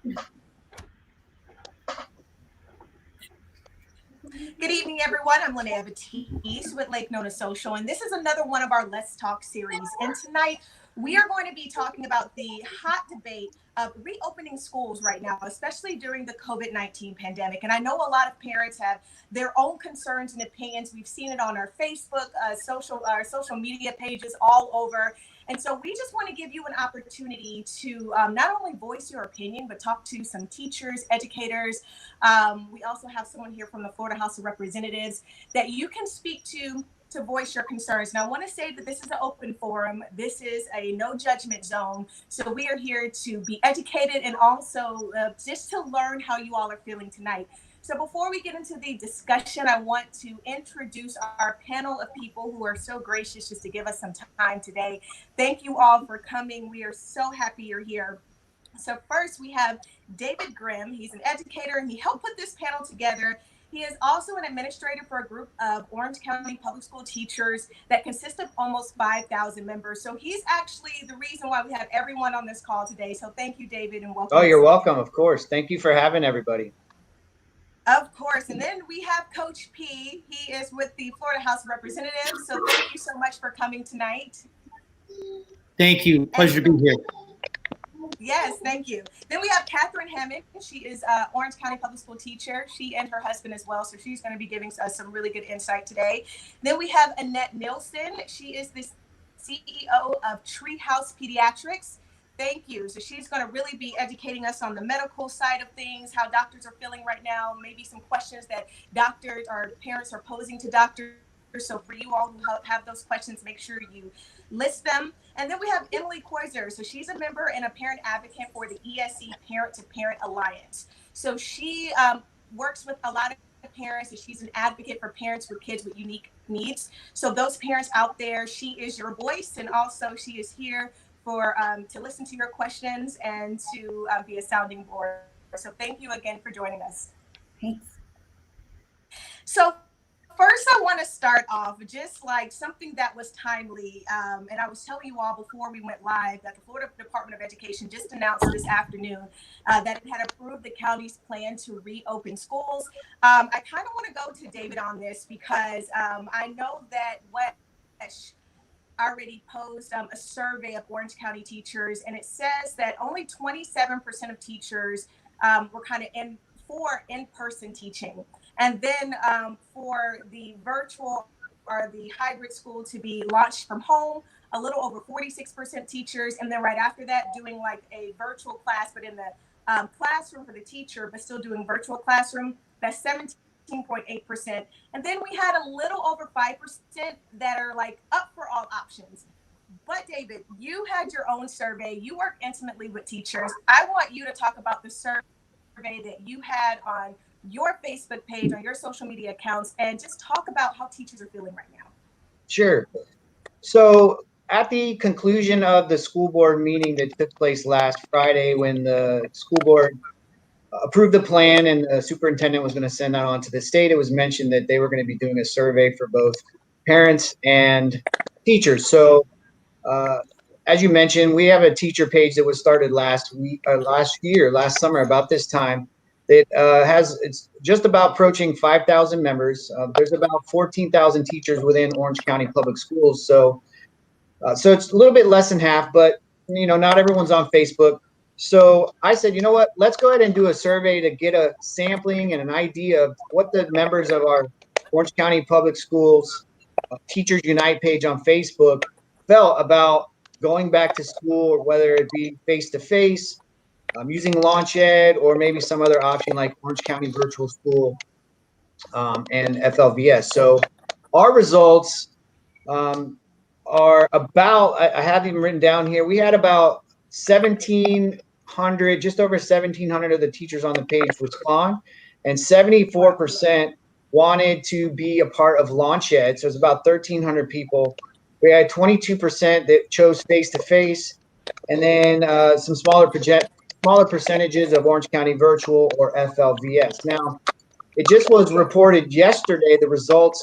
Good evening, everyone. I'm Rene with Lake Nona Social, and this is another one of our Let's Talk series. And tonight, we are going to be talking about the hot debate of reopening schools right now, especially during the COVID-19 pandemic. And I know a lot of parents have their own concerns and opinions. We've seen it on our Facebook, our social media pages all over. And so we just want to give you an opportunity to not only voice your opinion, but talk to some teachers, educators. We also have someone here from the Florida House of Representatives that you can speak to voice your concerns. Now, I want to say that this is an open forum. This is a no judgment zone. So we are here to be educated and also just to learn how you all are feeling tonight. So before we get into the discussion, I want to introduce our panel of people who are so gracious just to give us some time today. Thank you all for coming. We are so happy you're here. So first we have David Grimm. He's an educator and he helped put this panel together. He is also an administrator for a group of Orange County public school teachers that consist of almost 5,000 members. So he's actually the reason why we have everyone on this call today. So thank you, David, and welcome. Oh, you're welcome. Of course. Thank you for having everybody. Of course. And then we have Coach P. He is with the Florida House of Representatives. So thank you so much for coming tonight. Thank you. Pleasure to be here. Yes, thank you. Then we have Kathyrn Hammond. She is Orange County public school teacher. She and her husband as well. So she's going to be giving us some really good insight today. Then we have Annette Nielsen. She is the CEO of Treehouse Pediatrics. Thank you. So she's going to really be educating us on the medical side of things, how doctors are feeling right now, maybe some questions that doctors or parents are posing to doctors. So for you all who have those questions, make sure you list them. And then we have Emily Quoyeser. So she's a member and a parent advocate for the ESC Parent to Parent Alliance. So she works with a lot of parents, and she's an advocate for parents with kids with unique needs. So those parents out there, she is your voice, and also she is here for to listen to your questions and to be a sounding board. So thank you again for joining us. Thanks. So first, I want to start off just like something that was timely. And I was telling you all before we went live that the Florida Department of Education just announced this afternoon that it had approved the county's plan to reopen schools. I kind of want to go to David on this because I know that Wes already posed a survey of Orange County teachers, and it says that only 27% of teachers were kind of for in-person teaching. And then for the virtual or the hybrid school to be launched from home, a little over 46% teachers. And then right after that, doing like a virtual class, but in the classroom for the teacher, but still doing virtual classroom, that's 17.8%. And then we had a little over 5% that are like up for all options. But David, you had your own survey. You work intimately with teachers. I want you to talk about the survey that you had on your Facebook page, on your social media accounts, and just talk about how teachers are feeling right now. Sure. So at the conclusion of the school board meeting that took place last Friday, when the school board approved the plan and the superintendent was going to send that on to the state, it was mentioned that they were going to be doing a survey for both parents and teachers. So as you mentioned, we have a teacher page that was started last summer, about this time. It's just about approaching 5,000 members. There's about 14,000 teachers within Orange County Public Schools. So it's a little bit less than half, but not everyone's on Facebook. So I said, you know what, let's go ahead and do a survey to get a sampling and an idea of what the members of our Orange County Public Schools Teachers Unite page on Facebook felt about going back to school, or whether it be face-to-face, using Launch Ed, or maybe some other option like Orange County Virtual School and FLVS. So our results are about, I have them written down here. We had about 1,700, just over 1,700 of the teachers on the page respond, and 74% wanted to be a part of Launch Ed. So it's about 1,300 people. We had 22% that chose face-to-face, and then some smaller percentages of Orange County Virtual or FLVS. Now, it just was reported yesterday, the results,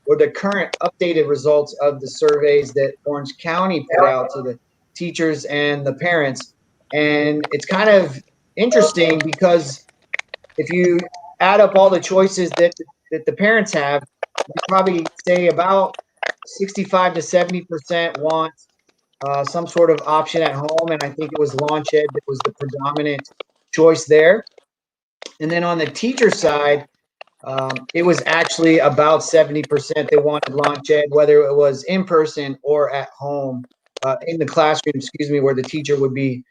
or the current updated results of the surveys that Orange County put out to the teachers and the parents. And it's kind of interesting because if you add up all the choices that the parents have, you probably say about 65 to 70% want some sort of option at home, and I think it was Launch Ed that was the predominant choice there. And then on the teacher side, it was actually about 70% that wanted Launch Ed, whether it was in person or at home, in the classroom, excuse me, where the teacher would be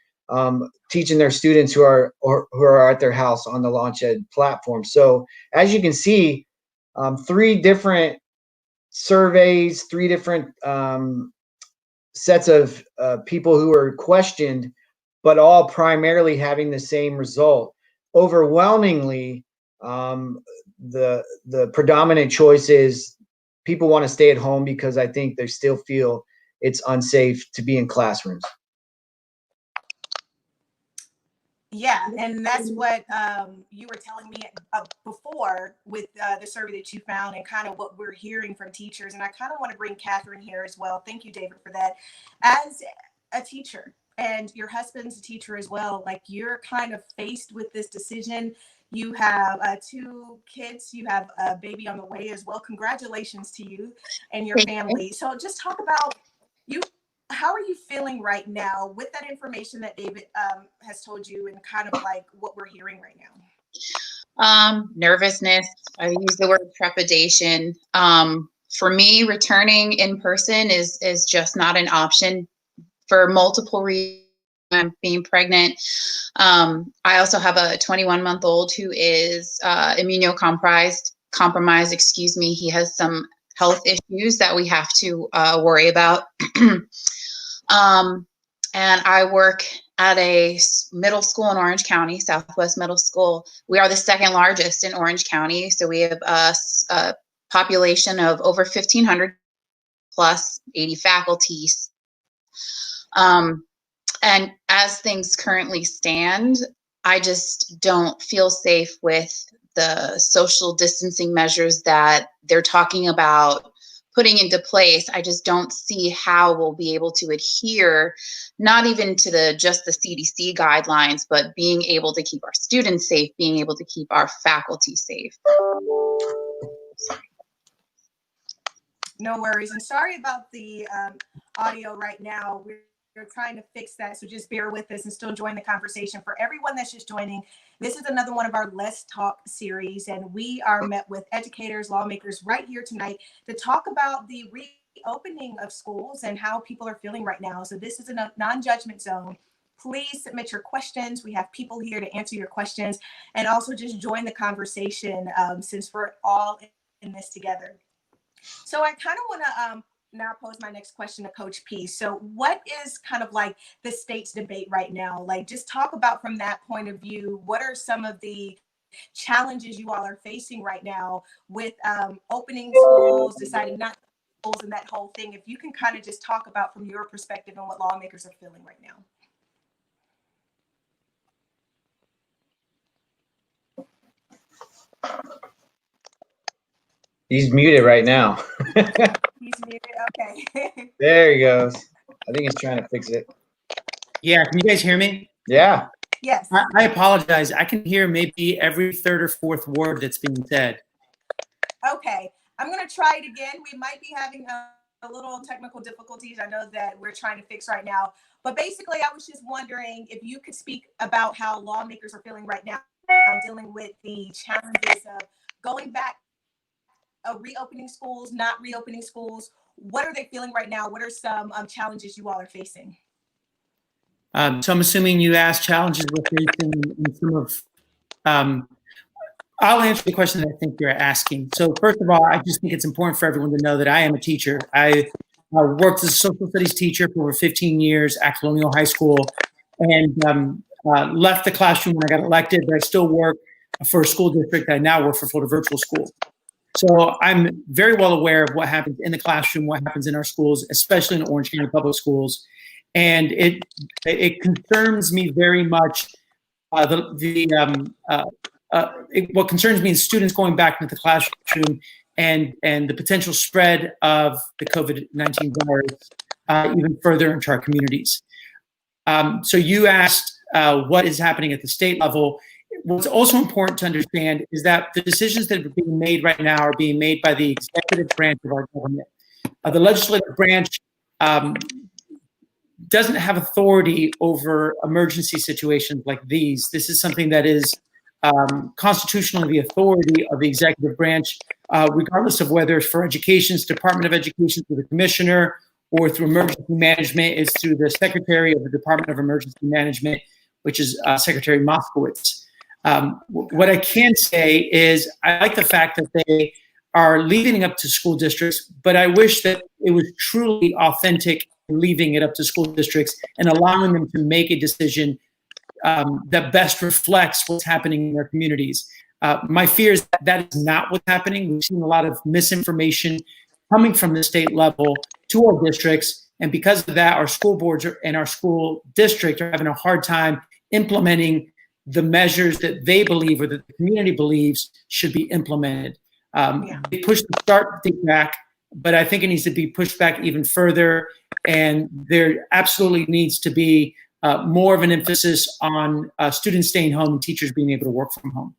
teaching their students who are at their house on the Launch Ed platform. So as you can see, three different surveys, three different sets of people who were questioned, but all primarily having the same result. Overwhelmingly, the predominant choice is people want to stay at home because I think they still feel it's unsafe to be in classrooms. Yeah, and that's what you were telling me before with the survey that you found and kind of what we're hearing from teachers. And I kind of want to bring Kathyrn here as well. Thank you, David, for that. As a teacher, and your husband's a teacher as well, like you're kind of faced with this decision. You have 2 kids, you have a baby on the way as well. Congratulations to you and your family. So just talk about you. How are you feeling right now with that information that David has told you and kind of like what we're hearing right now? Nervousness. I use the word trepidation. For me, returning in person is just not an option for multiple reasons. I'm being pregnant. I also have a 21-month-old who is compromised. Excuse me. He has some health issues that we have to worry about. And I work at a middle school in Orange County, Southwest Middle School. We are the 2nd largest in Orange County. So we have a population of over 1,500 plus 80 faculty. And as things currently stand, I just don't feel safe with the social distancing measures that they're talking about putting into place. I just don't see how we'll be able to adhere, not even to just the CDC guidelines, but being able to keep our students safe, being able to keep our faculty safe. No worries. And sorry about the audio right now. We're trying to fix that. So just bear with us and still join the conversation. For everyone that's just joining, this is another one of our Let's Talk series. And we are met with educators, lawmakers right here tonight to talk about the reopening of schools and how people are feeling right now. So this is a non-judgment zone. Please submit your questions. We have people here to answer your questions and also just join the conversation since we're all in this together. So I kind of want to now pose my next question to Coach P. So what is kind of like the state's debate right now? Like just talk about from that point of view, what are some of the challenges you all are facing right now with opening schools, deciding not to schools and that whole thing? If you can kind of just talk about from your perspective and what lawmakers are feeling right now. He's muted right now. He's muted. Okay. There he goes. I think he's trying to fix it. Yeah, can you guys hear me? Yeah. Yes. I apologize. I can hear maybe every 3rd or 4th word that's being said. Okay. I'm going to try it again. We might be having a little technical difficulties. I know that we're trying to fix right now. But basically, I was just wondering if you could speak about how lawmakers are feeling right now, dealing with the challenges of going back, reopening schools, not reopening schools. What are they feeling right now? What are some challenges you all are facing? So I'm assuming you asked challenges we're facing in some of, I'll answer the question that I think you're asking. So first of all, I just think it's important for everyone to know that I am a teacher. I worked as a social studies teacher for over 15 years at Colonial High School and left the classroom when I got elected, but I still work for a school district. I now work for Florida Virtual School. So I'm very well aware of what happens in the classroom, what happens in our schools, especially in Orange County Public Schools. And it concerns me very much. What concerns me is students going back into the classroom and the potential spread of the COVID-19 virus even further into our communities. So you asked what is happening at the state level. What's also important to understand is that the decisions that are being made right now are being made by the executive branch of our government. The legislative branch doesn't have authority over emergency situations like these. This is something that is constitutionally the authority of the executive branch, regardless of whether it's for education's Department of Education through the commissioner, or through emergency management is through the secretary of the Department of Emergency Management, which is Secretary Moskowitz. What I can say is I like the fact that they are leaving it up to school districts, but I wish that it was truly authentic leaving it up to school districts and allowing them to make a decision that best reflects what's happening in their communities. My fear is that is not what's happening. We've seen a lot of misinformation coming from the state level to our districts, and because of that, our school boards and our school district are having a hard time implementing the measures that they believe or that the community believes should be implemented. They pushed the start date back, but I think it needs to be pushed back even further, and there absolutely needs to be more of an emphasis on students staying home and teachers being able to work from home.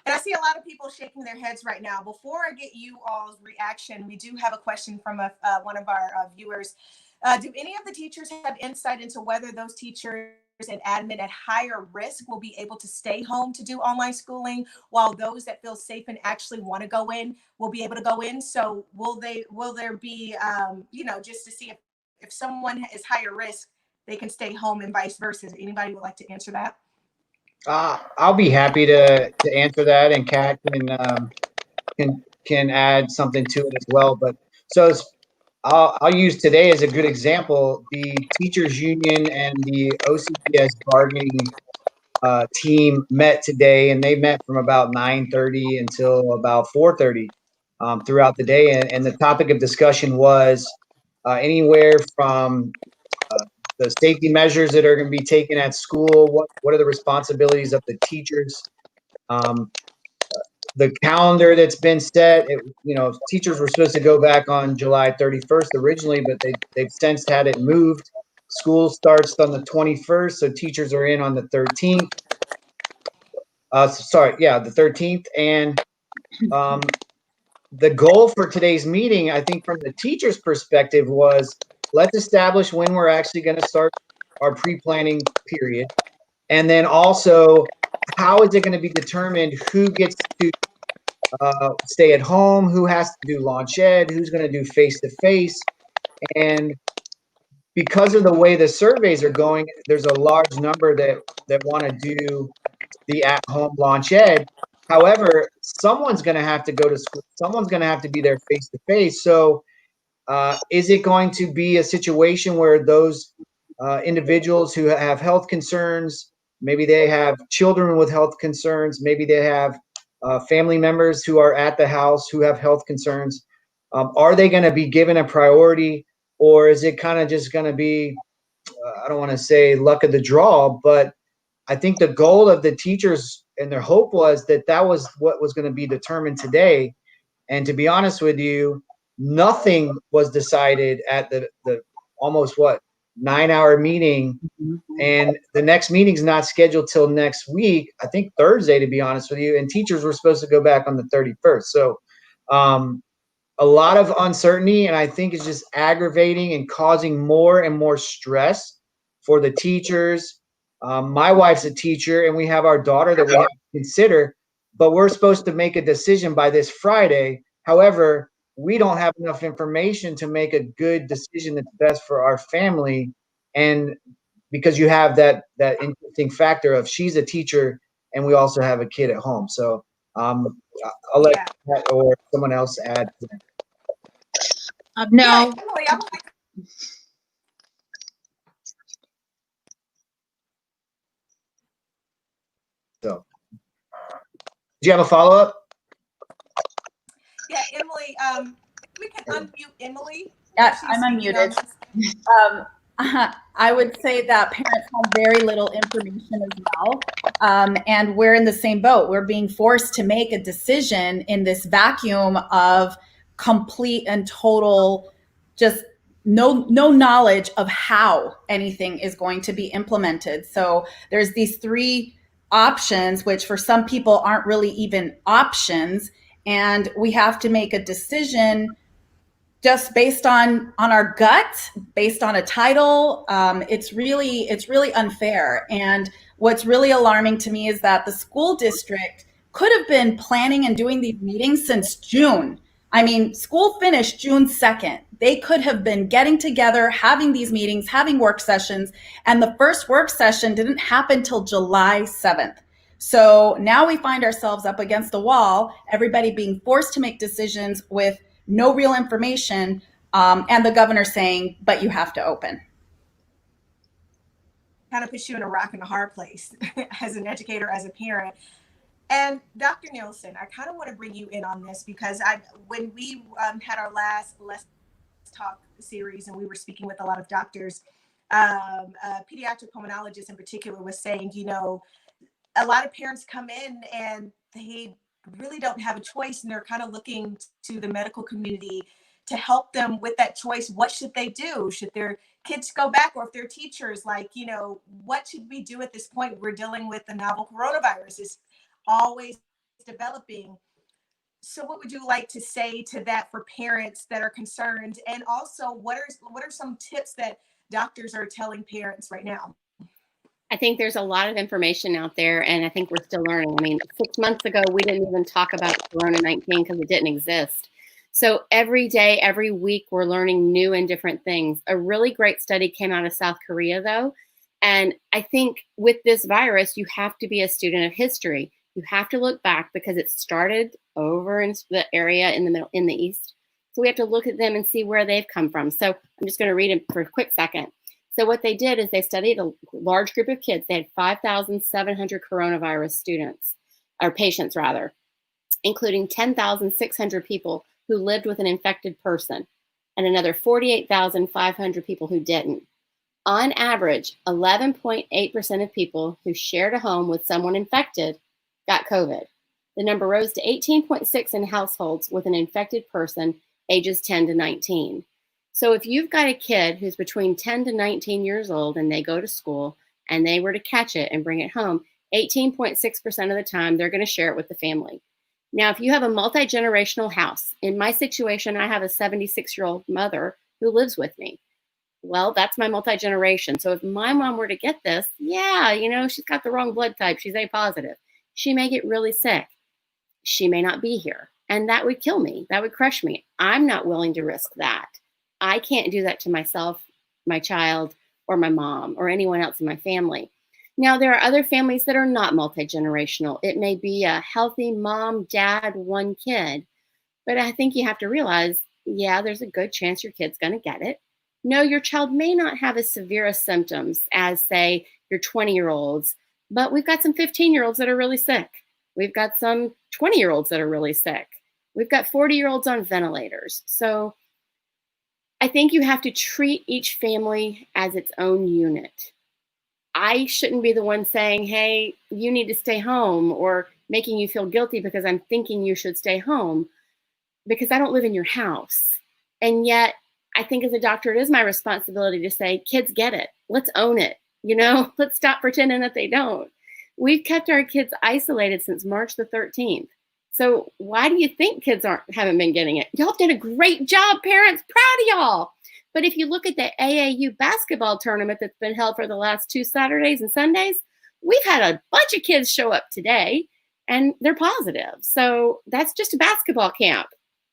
And I see a lot of people shaking their heads right now. Before I get you all's reaction, we do have a question from one of our viewers. Do any of the teachers have insight into whether those teachers and admin at higher risk will be able to stay home to do online schooling, while those that feel safe and actually want to go in will be able to go in? So will there be, just to see if someone is higher risk, they can stay home and vice versa? Anybody would like to answer that? I'll be happy to answer that, and Kat can add something to it as well. But so I'll use today as a good example. The teachers union and the OCPS bargaining team met today, and they met from about 9:30 until about 4:30 throughout the day. And the topic of discussion was anywhere from the safety measures that are going to be taken at school. What are the responsibilities of the teachers? The calendar that's been set. Teachers were supposed to go back on July 31st originally, but they've since had it moved. School starts on the 21st, so teachers are in on the 13th. The 13th. And the goal for today's meeting, I think from the teacher's perspective, was let's establish when we're actually going to start our pre-planning period. And then also, how is it going to be determined who gets to stay at home, who has to do launch ed, who's going to do face-to-face. And because of the way the surveys are going, there's a large number that want to do the at-home launch ed. However, someone's going to have to go to school. Someone's going to have to be there face-to-face. So is it going to be a situation where those individuals who have health concerns, maybe they have children with health concerns, maybe they have family members who are at the house who have health concerns, are they going to be given a priority, or is it kind of just going to be, I don't want to say luck of the draw, but I think the goal of the teachers and their hope was that was what was going to be determined today. And to be honest with you, nothing was decided at the almost 9-hour meeting. And the next meeting's not scheduled till next week, I think Thursday, to be honest with you. And teachers were supposed to go back on the 31st. So a lot of uncertainty, and I think it's just aggravating and causing more and more stress for the teachers. My wife's a teacher, and we have our daughter that we have to consider, but we're supposed to make a decision by this Friday. However, we don't have enough information to make a good decision that's best for our family. And because you have that interesting factor of she's a teacher and we also have a kid at home. So I'll let Pat or someone else add to that. No. So, do you have a follow-up? Yeah, Emily, we can unmute Emily. Yeah, I'm unmuted. I would say that parents have very little information as well. And we're in the same boat. We're being forced to make a decision in this vacuum of complete and total just no knowledge of how anything is going to be implemented. So there's these three options, which for some people aren't really even options, and we have to make a decision just based on our gut, based on a title. It's really unfair. And what's really alarming to me is that the school district could have been planning and doing these meetings since June. I mean, school finished June 2nd. They could have been getting together, having these meetings, having work sessions, and the first work session didn't happen till July 7th. So now we find ourselves up against the wall, everybody being forced to make decisions with no real information, and the governor saying, but you have to open. Kind of puts you in a rock and a hard place as an educator, as a parent. And Dr. Nielsen, I kind of want to bring you in on this because when we had our last Let's Talk series and we were speaking with a lot of doctors, a pediatric pulmonologist in particular was saying, you know, a lot of parents come in and they really don't have a choice, and they're kind of looking to the medical community to help them with that choice. What should they do? Should their kids go back? Or if they're teachers, like, you know, what should we do at this point? We're dealing with the novel coronavirus. It's always developing. So what would you like to say to that for parents that are concerned? And also, what are some tips that doctors are telling parents right now? I think there's a lot of information out there, and I think we're still learning. I mean, 6 months ago, we didn't even talk about Corona-19 because it didn't exist. So every day, every week, we're learning new and different things. A really great study came out of South Korea, though. And I think with this virus, you have to be a student of history. You have to look back because it started over in the area in the middle, in the East. So we have to look at them and see where they've come from. So I'm just going to read it for a quick second. So what they did is they studied a large group of kids. They had 5,700 coronavirus students, or patients rather, including 10,600 people who lived with an infected person and another 48,500 people who didn't. On average, 11.8% of people who shared a home with someone infected got COVID. The number rose to 18.6 in households with an infected person ages 10 to 19. So if you've got a kid who's between 10 to 19 years old and they go to school and they were to catch it and bring it home, 18.6% of the time, they're going to share it with the family. Now, if you have a multi-generational house, in my situation, I have a 76-year-old mother who lives with me. Well, that's my multi-generation. So if my mom were to get this, yeah, you know, she's got the wrong blood type. She's A positive. She may get really sick. She may not be here. And that would kill me. That would crush me. I'm not willing to risk that. I can't do that to myself, my child, or my mom, or anyone else in my family. Now, there are other families that are not multi-generational. It may be a healthy mom, dad, one kid. But I think you have to realize, yeah, there's a good chance your kid's going to get it. No, your child may not have as severe as symptoms as, say, your 20-year-olds, but we've got some 15-year-olds that are really sick. We've got some 20-year-olds that are really sick. We've got 40-year-olds on ventilators. So I think you have to treat each family as its own unit. I shouldn't be the one saying, hey, you need to stay home, or making you feel guilty because I'm thinking you should stay home, because I don't live in your house. And yet, I think as a doctor, it is my responsibility to say, kids get it. Let's own it. You know, let's stop pretending that they don't. We've kept our kids isolated since March the 13th. So why do you think kids haven't been getting it? Y'all did a great job, parents. Proud of y'all. But if you look at the AAU basketball tournament that's been held for the last 2 Saturdays and Sundays, we've had a bunch of kids show up today and they're positive. So that's just a basketball camp,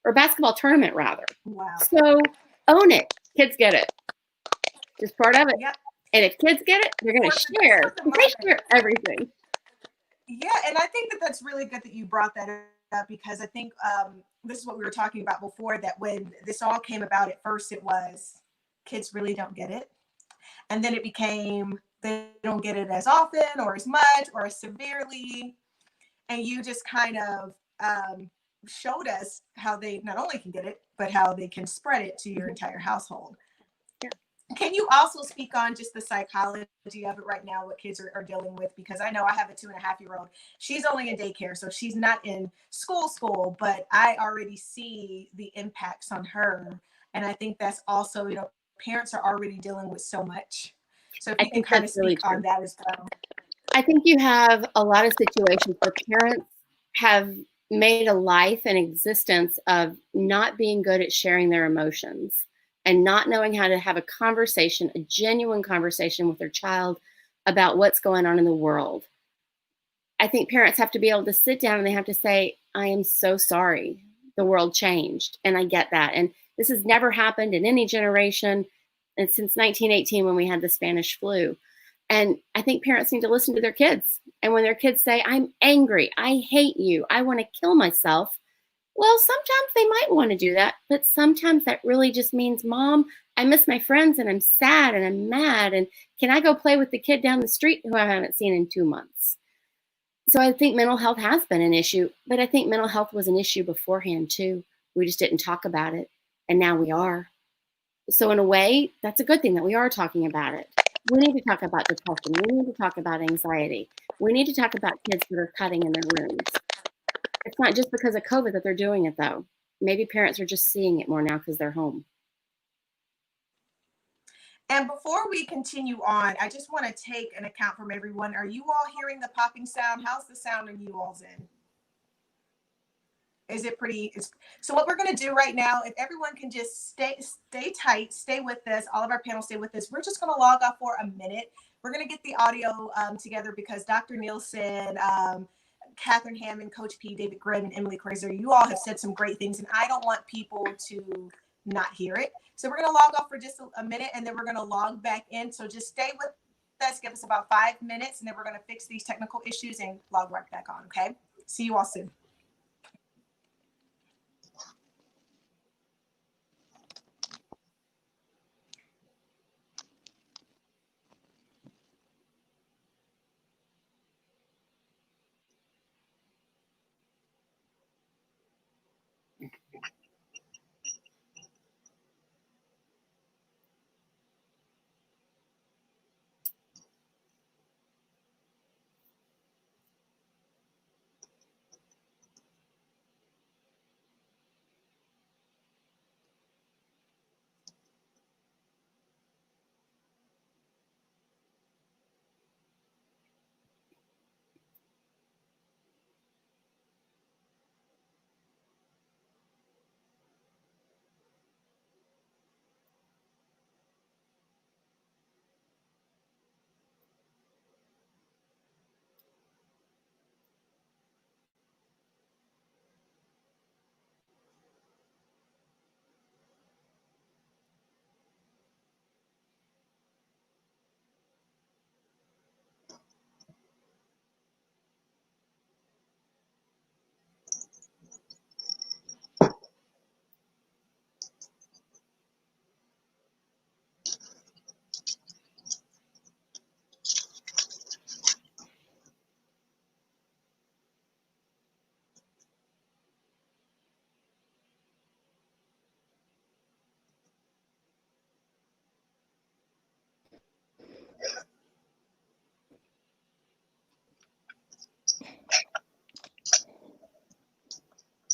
or basketball tournament rather. Wow. So own it. Kids get it. Just part of it. Yep. And if kids get it, they're going to share. They share everything. Yeah, and I think that that's really good that you brought that up, because I think this is what we were talking about before, that when this all came about, at first it was kids really don't get it. And then it became they don't get it as often or as much or as severely. And you just kind of showed us how they not only can get it, but how they can spread it to your entire household. Yeah. Can you also speak on just the psychology of it right now, what kids are dealing with? Because I know I have a 2.5-year-old. She's only in daycare, so she's not in school, but I already see the impacts on her. And I think that's also, you know, parents are already dealing with so much. So if I you can think kind of that's really speak on true. that as well. I think you have a lot of situations where parents have made a life and existence of not being good at sharing their emotions and not knowing how to have a conversation, a genuine conversation with their child about what's going on in the world. I think parents have to be able to sit down and they have to say, I am so sorry. The world changed. And I get that. And this has never happened in any generation. And since 1918, when we had the Spanish flu. And I think parents need to listen to their kids. And when their kids say, I'm angry, I hate you, I want to kill myself. Well, sometimes they might want to do that. But sometimes that really just means, Mom, I miss my friends and I'm sad and I'm mad. And can I go play with the kid down the street who I haven't seen in 2 months? So I think mental health has been an issue, but I think mental health was an issue beforehand too. We just didn't talk about it, and now we are. So in a way, that's a good thing that we are talking about it. We need to talk about depression. We need to talk about anxiety. We need to talk about kids that are cutting in their rooms. It's not just because of COVID that they're doing it though. Maybe parents are just seeing it more now because they're home. And before we continue on, I just want to take an account from everyone. Are you all hearing the popping sound? How's the sound in you all's in? Is it pretty? So what we're going to do right now, if everyone can just stay tight, stay with us, all of our panel stay with us. We're just going to log off for a minute. We're going to get the audio together because Dr. Nielsen, Kathyrn Hammond, Coach P, David Grimm, and Emily Quoyeser, you all have said some great things, and I don't want people to not hear it. So we're going to log off for just a minute, and then we're going to log back in. So just stay with us, give us about 5 minutes, and then we're going to fix these technical issues and log right back on, okay? See you all soon.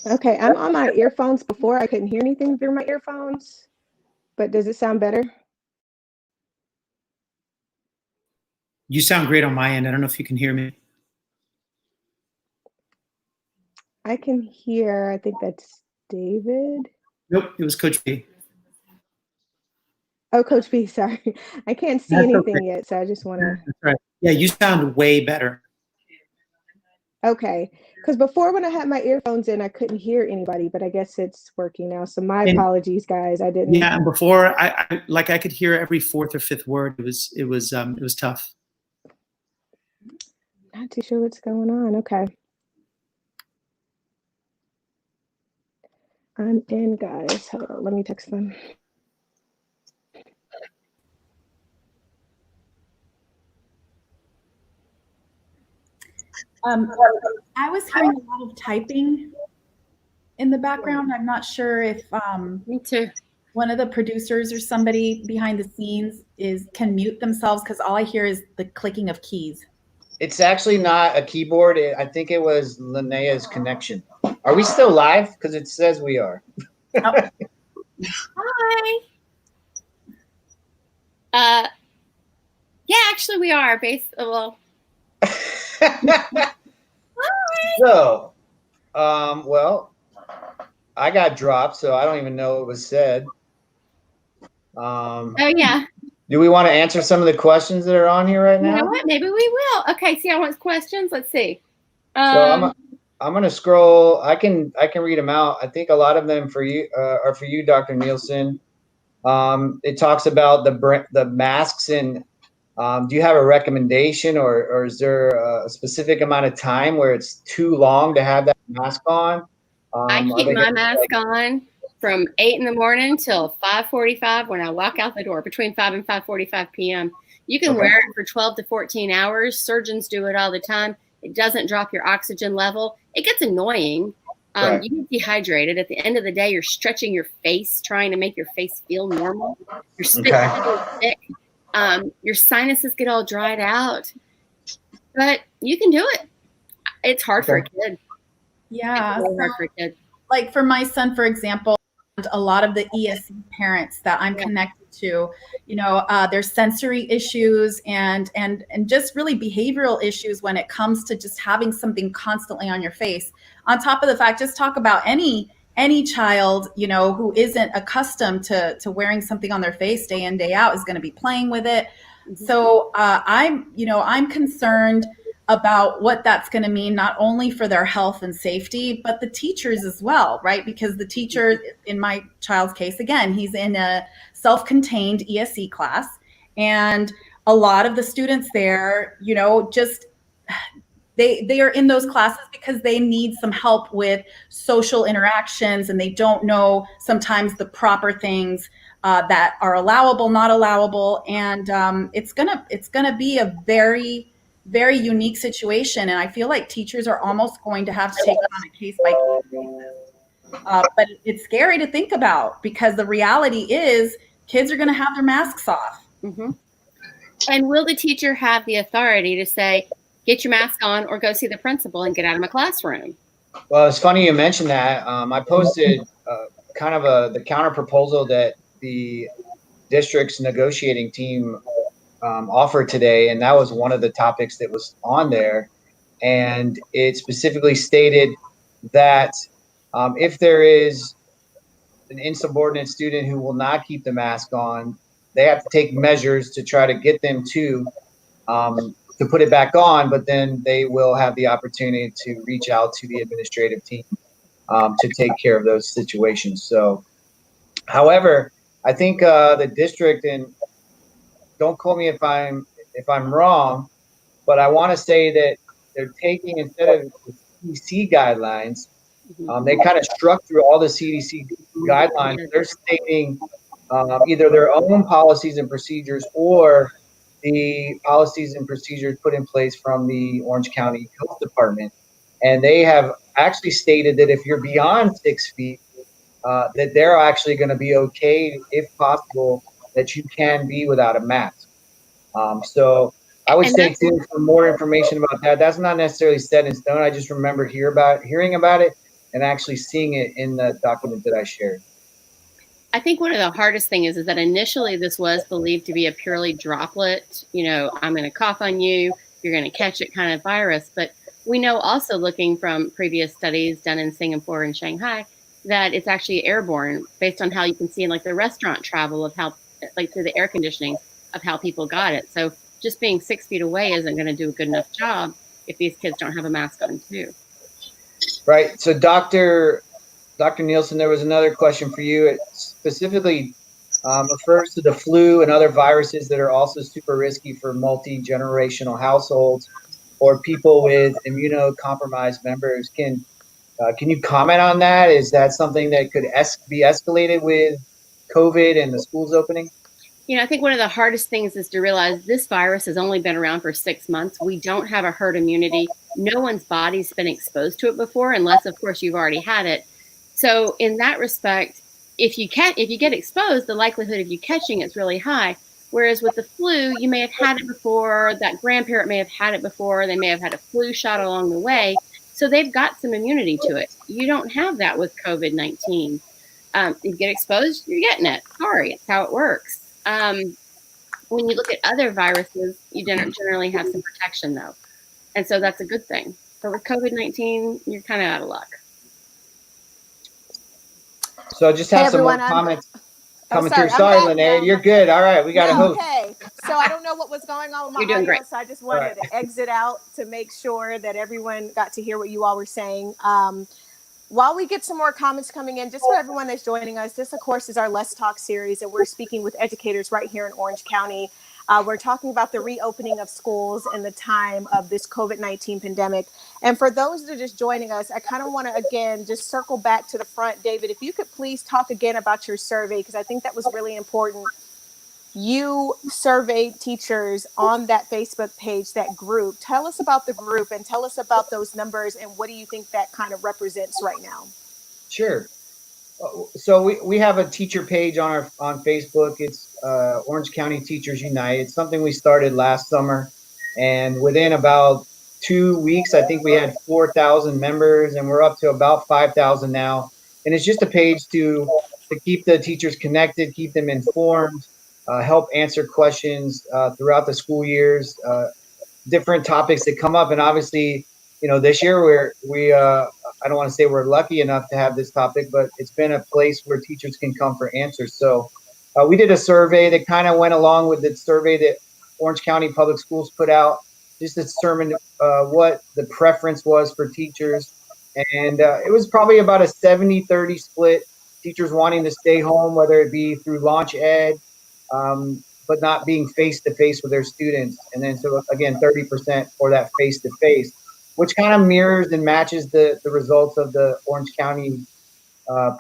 Okay, I'm on my earphones. Before I couldn't hear anything through my earphones, but does it sound better? You sound great on my end. I don't know if you can hear me. I can hear, I think that's David. Nope, it was Coach B. Oh, Coach B, sorry. I can't see That's anything okay. yet, so I just want to. That's right. Yeah, you sound way better. Okay, because before when I had my earphones in, I couldn't hear anybody, but I guess it's working now. So my apologies, guys. I didn't. Yeah, and before I could hear every fourth or fifth word. It was tough. Not too sure what's going on. Okay. I'm in, guys. Hold on, let me text them. I was hearing a lot of typing in the background. I'm not sure if Me too. one of the producers or somebody behind the scenes can mute themselves because all I hear is the clicking of keys. It's actually not a keyboard. I think it was Linnea's connection. Are we still live? Because it says we are. Oh. Hi. Yeah, actually we are well. So, well, I got dropped, so I don't even know what was said. Oh yeah. Do we want to answer some of the questions that are on here right now? You know what? Maybe we will. Okay, see, I want questions. Let's see. So I'm gonna scroll. I can read them out. I think a lot of them for you are for you, Dr. Nielsen. It talks about the masks, and do you have a recommendation, or is there a specific amount of time where it's too long to have that mask on? I keep my mask on from 8 in the morning till 5:45 when I walk out the door, between 5 and 5:45 p.m. You can wear it for 12 to 14 hours. Surgeons do it all the time. It doesn't drop your oxygen level. It gets annoying. You get dehydrated. At the end of the day, you're stretching your face, trying to make your face feel normal. Your spit is thick. Your sinuses get all dried out. But you can do it. It's hard for a kid. Yeah. It's really hard for a kid. Like for my son, for example, a lot of the ESC parents that I'm connected to, you know, there's sensory issues and just really behavioral issues when it comes to just having something constantly on your face. On top of the fact, just talk about any child, you know, who isn't accustomed to wearing something on their face day in, day out is going to be playing with it. So I'm concerned about what that's going to mean, not only for their health and safety, but the teachers as well, right? Because the teacher, in my child's case, again, he's in a self-contained ESC class, and a lot of the students there, you know, just they are in those classes because they need some help with social interactions, and they don't know sometimes the proper things that are allowable, not allowable, and it's gonna be a very, very unique situation. And I feel like teachers are almost going to have to take it on a case by case basis. But it's scary to think about, because the reality is kids are going to have their masks off. Mm-hmm. And will the teacher have the authority to say, get your mask on or go see the principal and get out of my classroom? Well, it's funny you mentioned that. I posted the counter proposal that the district's negotiating team offered today, and that was one of the topics that was on there. And it specifically stated that if there is an insubordinate student who will not keep the mask on, they have to take measures to try to get them to put it back on, but then they will have the opportunity to reach out to the administrative team to take care of those situations. So, however, I think the district, and don't quote me if I'm wrong, but I want to say that they're taking, instead of the CDC guidelines, they kind of struck through all the CDC guidelines. They're stating either their own policies and procedures or the policies and procedures put in place from the Orange County Health Department. And they have actually stated that if you're beyond 6 feet, that they're actually going to be okay, if possible, that you can be without a mask. So I would stay tuned for more information about that. That's not necessarily set in stone. I just remember hearing about it and actually seeing it in the document that I shared. I think one of the hardest things is that initially this was believed to be a purely droplet, you know, I'm going to cough on you, you're going to catch it kind of virus. But we know also, looking from previous studies done in Singapore and Shanghai, that it's actually airborne, based on how you can see in like the restaurant travel of how, like through the air conditioning of how people got it. So just being 6 feet away isn't going to do a good enough job if these kids don't have a mask on too. Right. So Dr. Nielsen, there was another question for you. It specifically refers to the flu and other viruses that are also super risky for multi-generational households or people with immunocompromised members. Can you comment on that? Is that something that could be escalated with COVID and the schools opening? You know, I think one of the hardest things is to realize this virus has only been around for 6 months. We don't have a herd immunity. No one's body's been exposed to it before, unless, of course, you've already had it. So in that respect, if you get exposed, the likelihood of you catching it's really high. Whereas with the flu, you may have had it before, that grandparent may have had it before, they may have had a flu shot along the way. So they've got some immunity to it. You don't have that with COVID-19. You get exposed, you're getting it. Sorry, it's how it works. when you look at other viruses, you generally have some protection though. And so that's a good thing. But with COVID-19, you're kind of out of luck. So just Hey, have some more everyone, comments Oh, coming sorry, through. I'm Sorry, back Rene. now. You're good. All right. We got a No, host. okay. So I don't know what was going on with my You're doing audio, great. so I just wanted to exit out to make sure that everyone got to hear what you all were saying. While we get some more comments coming in, just for everyone that's joining us, this, of course, is our Let's Talk series, and we're speaking with educators right here in Orange County. We're talking about the reopening of schools in the time of this COVID-19 pandemic. And for those that are just joining us, I kind of want to, again, just circle back to the front. David, if you could please talk again about your survey, because I think that was really important. You surveyed teachers on that Facebook page, that group. Tell us about the group and tell us about those numbers and what do you think that kind of represents right now? Sure. So we have a teacher page on Facebook. It's Orange County Teachers Unite. It's something we started last summer, and within about 2 weeks, I think we had 4,000 members, and we're up to about 5,000 now. And it's just a page to keep the teachers connected, keep them informed, help answer questions throughout the school years, different topics that come up. And obviously, this year I don't want to say we're lucky enough to have this topic, but it's been a place where teachers can come for answers. So we did a survey that kind of went along with the survey that Orange County Public Schools put out, just to determine what the preference was for teachers. And it was probably about a 70-30 split, teachers wanting to stay home, whether it be through Launch Ed, but not being face-to-face with their students. And then, so again, 30% for that face-to-face, which kind of mirrors and matches the results of the Orange County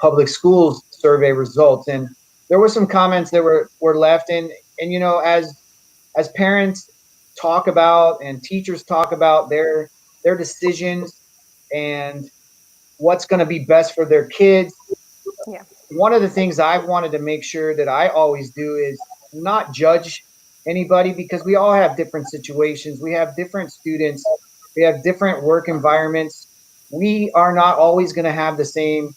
Public Schools survey results. And there were some comments that were left in, and as parents talk about and teachers talk about their decisions and what's going to be best for their kids. Yeah. One of the things I've wanted to make sure that I always do is not judge anybody, because we all have different situations. We have different students. We have different work environments. We are not always going to have the same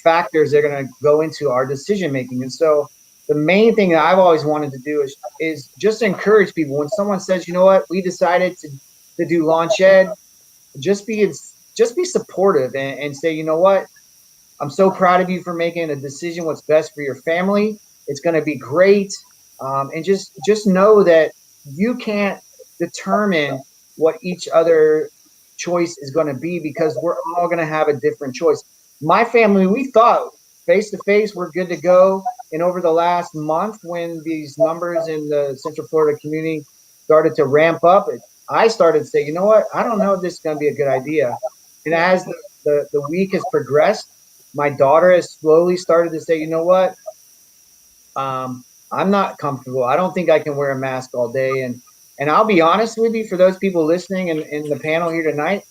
factors that are going to go into our decision making. And so the main thing that I've always wanted to do is just encourage people. When someone says, you know what, we decided to do Launch Ed, just be supportive and say, you know what, I'm so proud of you for making a decision what's best for your family. It's going to be great. And just know that you can't determine what each other choice is going to be, because we're all going to have a different choice. My family, we thought face-to-face, we're good to go. And over the last month, when these numbers in the Central Florida community started to ramp up, I started to say, you know what, I don't know if this is going to be a good idea. And as the week has progressed, my daughter has slowly started to say, you know what, I'm not comfortable. I don't think I can wear a mask all day. And I'll be honest with you, for those people listening in the panel here tonight,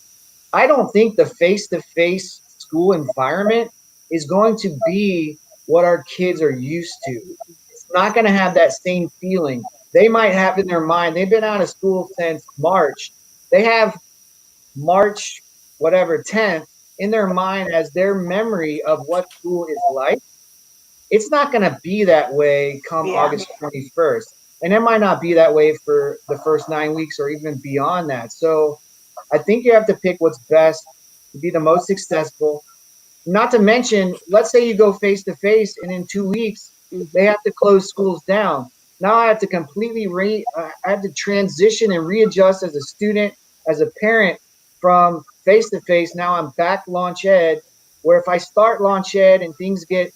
I don't think the face-to-face school environment is going to be what our kids are used to. It's not going to have that same feeling. They might have in their mind, they've been out of school since March. They have March, 10th in their mind as their memory of what school is like. It's not going to be that way come August 21st. And it might not be that way for the first 9 weeks or even beyond that. So I think you have to pick what's best to be the most successful. Not to mention, let's say you go face to face and in 2 weeks, they have to close schools down. Now I have to completely I have to transition and readjust as a student, as a parent, from face to face. Now I'm back Launch Ed, where if I start Launch Ed and things get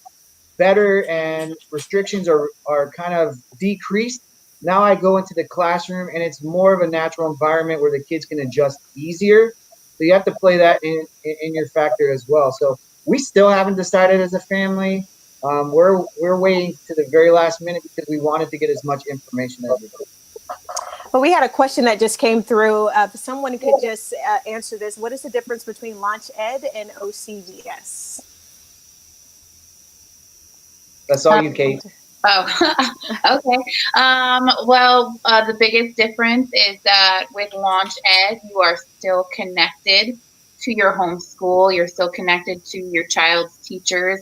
better and restrictions are kind of decreased, now I go into the classroom and it's more of a natural environment where the kids can adjust easier. So you have to play that in your factor as well. So we still haven't decided as a family. We're waiting to the very last minute because we wanted to get as much information as we could. Well, we had a question that just came through. If someone could just answer this. What is the difference between Launch Ed and OCPS? That's all you, Kate. Oh, okay. Well, the biggest difference is that with Launch Ed, you are still connected to your home school. You're still connected to your child's teachers.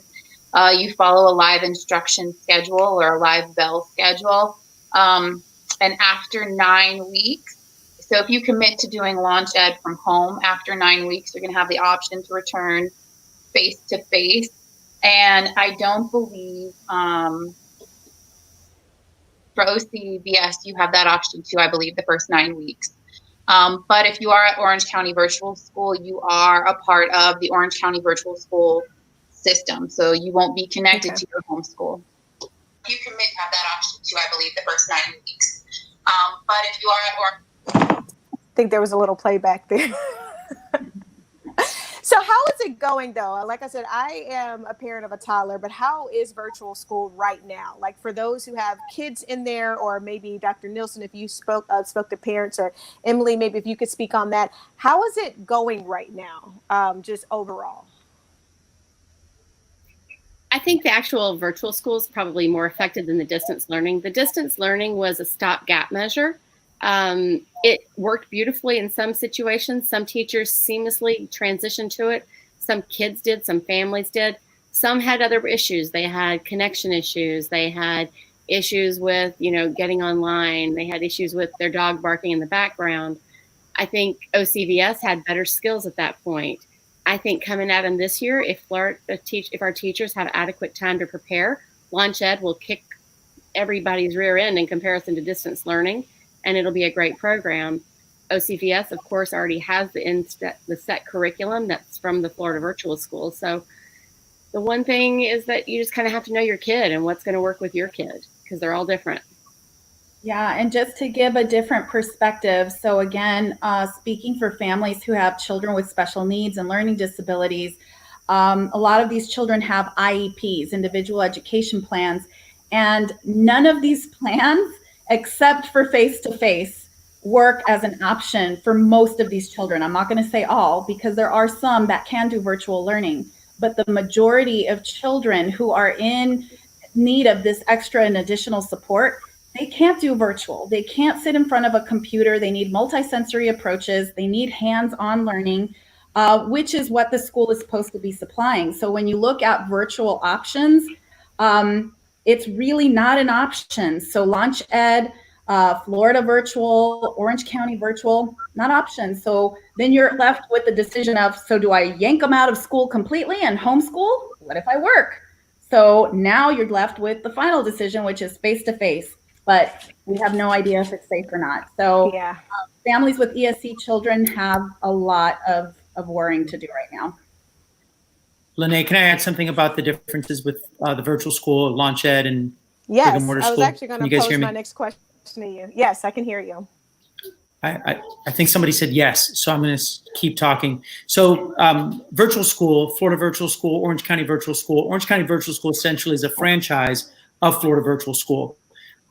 You follow a live instruction schedule or a live bell schedule. And after 9 weeks, so if you commit to doing launch ed from home after 9 weeks, you're going to have the option to return face to face. And I don't believe for OCVS, you have that option too, I believe, the first 9 weeks. But if you are at Orange County Virtual School, you are a part of the Orange County Virtual School system. So you won't be connected to your home school. You commit to have that option too, I believe, the first 9 weeks. But if you are at Orange, I think there was a little playback there. So how is it going though? Like I said, I am a parent of a toddler, but how is virtual school right now? Like for those who have kids in there, or maybe Dr. Nielsen, if you spoke to parents, or Emily, maybe if you could speak on that, how is it going right now? Just overall. I think the actual virtual school is probably more effective than the distance learning. The distance learning was a stopgap measure. It worked beautifully in some situations. Some teachers seamlessly transitioned to it. Some kids did, some families did. Some had other issues. They had connection issues. They had issues with, getting online. They had issues with their dog barking in the background. I think OCVS had better skills at that point. I think coming at them this year, if our teachers have adequate time to prepare, Launch Ed will kick everybody's rear end in comparison to distance learning, and it'll be a great program. OCVS, of course, already has the set curriculum that's from the Florida Virtual School. So the one thing is that you just kind of have to know your kid and what's going to work with your kid, because they're all different. Yeah, and just to give a different perspective. So again, speaking for families who have children with special needs and learning disabilities, a lot of these children have IEPs, individual education plans, and none of these plans, except for face-to-face, work as an option for most of these children. I'm not going to say all, because there are some that can do virtual learning, but the majority of children who are in need of this extra and additional support, they can't do virtual. They can't sit in front of a computer. They need multisensory approaches. They need hands-on learning, which is what the school is supposed to be supplying. So when you look at virtual options, it's really not an option. So Launch Ed, Florida Virtual, Orange County Virtual, not options. So then you're left with the decision of, so do I yank them out of school completely and homeschool? What if I work? So now you're left with the final decision, which is face-to-face. But we have no idea if it's safe or not. So yeah. Families with ESC children have a lot of worrying to do right now. Rene, can I add something about the differences with the virtual school, Launch Ed, and yes, brick and mortar school? school? I was actually going to pose my next question to you. Yes, I can hear you. I think somebody said yes, so I'm going to keep talking. So virtual school, Florida Virtual School, Orange County Virtual School. Orange County Virtual School essentially is a franchise of Florida Virtual School.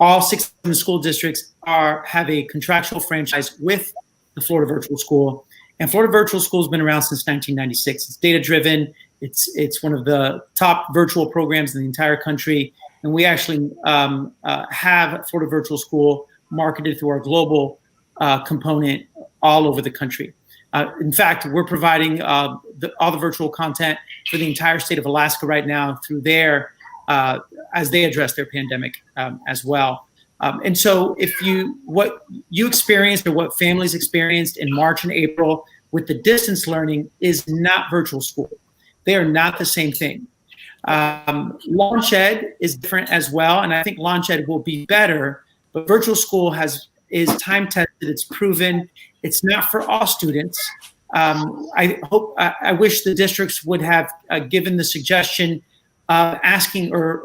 All 6 school districts have a contractual franchise with the Florida Virtual School. And Florida Virtual School has been around since 1996. It's data-driven. It's one of the top virtual programs in the entire country. And we actually have Florida Virtual School marketed through our global component all over the country. In fact, we're providing all the virtual content for the entire state of Alaska right now through their as they address their pandemic as well. And so what you experienced or what families experienced in March and April with the distance learning is not virtual school. They are not the same thing. Launch Ed is different as well, and I think Launch Ed will be better, but virtual school is time tested, it's proven, it's not for all students. I wish the districts would have given the suggestion asking or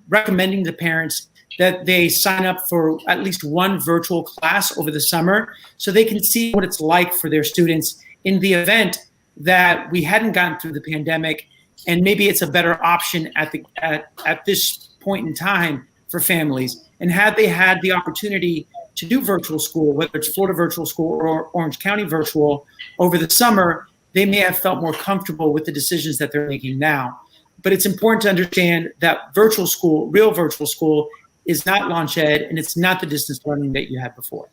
recommending to parents that they sign up for at least one virtual class over the summer so they can see what it's like for their students in the event that we hadn't gotten through the pandemic, and maybe it's a better option at this point in time for families. And had they had the opportunity to do virtual school, whether it's Florida Virtual School or Orange County Virtual over the summer, they may have felt more comfortable with the decisions that they're making now. But it's important to understand that virtual school, real virtual school, is not Launch Ed, and it's not the distance learning that you had before.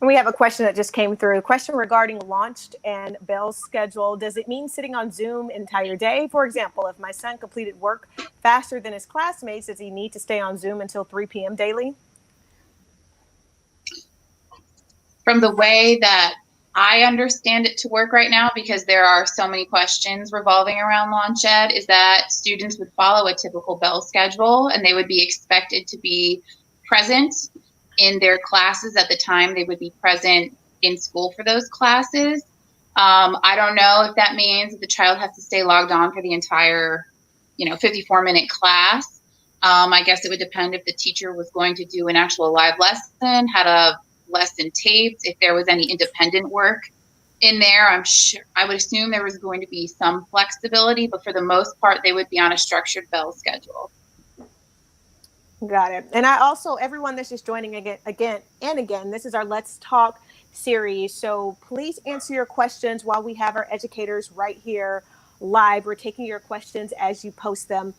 We have a question that just came through. A question regarding launched and Bell's schedule. Does it mean sitting on Zoom entire day? For example, if my son completed work faster than his classmates, does he need to stay on Zoom until 3 p.m. daily? From the way that I understand it to work right now, because there are so many questions revolving around launch ed, is that students would follow a typical bell schedule and they would be expected to be present in their classes at the time they would be present in school for those classes. I don't know if that means that the child has to stay logged on for the entire, 54-minute class. I guess it would depend if the teacher was going to do an actual live lesson, had a lesson taped, if there was any independent work in there. I would assume there was going to be some flexibility, but for the most part, they would be on a structured bell schedule. Got it. And I also, everyone that's just joining again, this is our Let's Talk series. So please answer your questions while we have our educators right here live. We're taking your questions as you post them.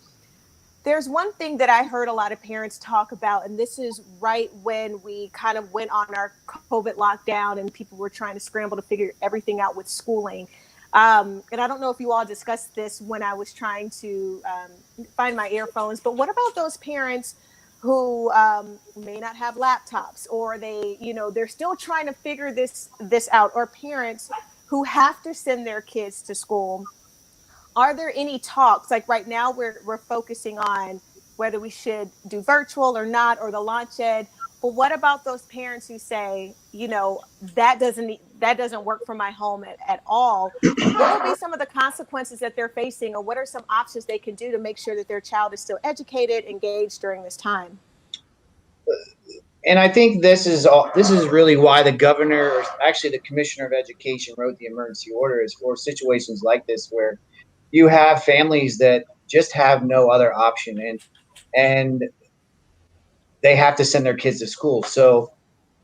There's one thing that I heard a lot of parents talk about, and this is right when we kind of went on our COVID lockdown and people were trying to scramble to figure everything out with schooling. And I don't know if you all discussed this when I was trying to find my earphones, but what about those parents who may not have laptops, or they're still trying to figure this out, or parents who have to send their kids to school? Are there any talks? Like right now we're focusing on whether we should do virtual or not, or the launch ed. But what about those parents who say, that doesn't work for my home at all? What will be some of the consequences that they're facing, or what are some options they can do to make sure that their child is still educated, engaged during this time? And I think this is really why the governor, or actually the commissioner of education, wrote the emergency order, is for situations like this where you have families that just have no other option, and they have to send their kids to school. So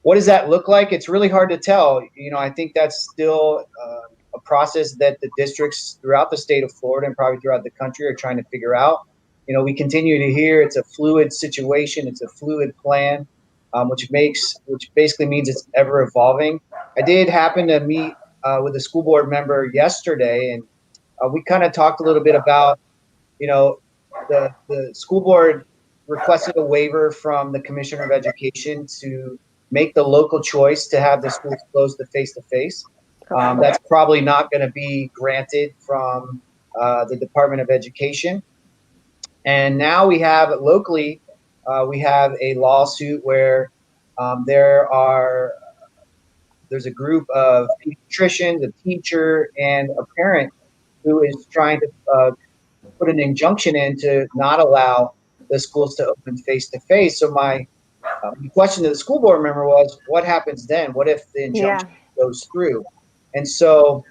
what does that look like? It's really hard to tell. I think that's still a process that the districts throughout the state of Florida and probably throughout the country are trying to figure out. We continue to hear it's a fluid situation, it's a fluid plan, which basically means it's ever evolving. I did happen to meet with a school board member yesterday, and we kind of talked a little bit about, the school board requested a waiver from the Commissioner of Education to make the local choice to have the schools closed to face-to-face. That's probably not going to be granted from the Department of Education. And now we have locally, we have a lawsuit where there's a group of pediatricians, a teacher, and a parent who is trying to put an injunction in to not allow the schools to open face-to-face. So my question to the school board member was, what happens then? What if the injunction goes through? And so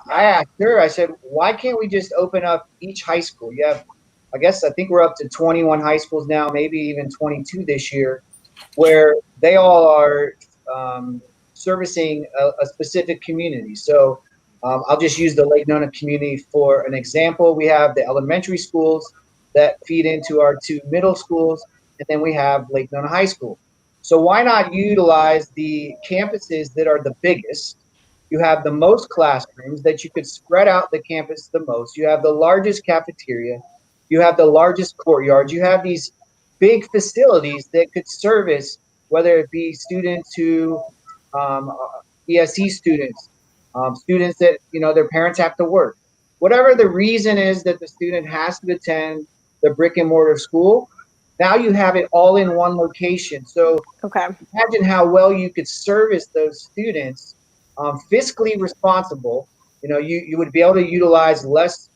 I asked her, I said, why can't we just open up each high school? You have, I think we're up to 21 high schools now, maybe even 22 this year, where they all are servicing a specific community. So I'll just use the Lake Nona community for an example. We have the elementary schools that feed into our two middle schools, and then we have Lake Nona High School. So why not utilize the campuses that are the biggest? You have the most classrooms that you could spread out the campus the most. You have the largest cafeteria. You have the largest courtyards. You have these big facilities that could service, whether it be students who, ESE students, students that, their parents have to work. Whatever the reason is that the student has to attend the brick and mortar school, now you have it all in one location. So imagine how well you could service those students, fiscally responsible. You would be able to utilize less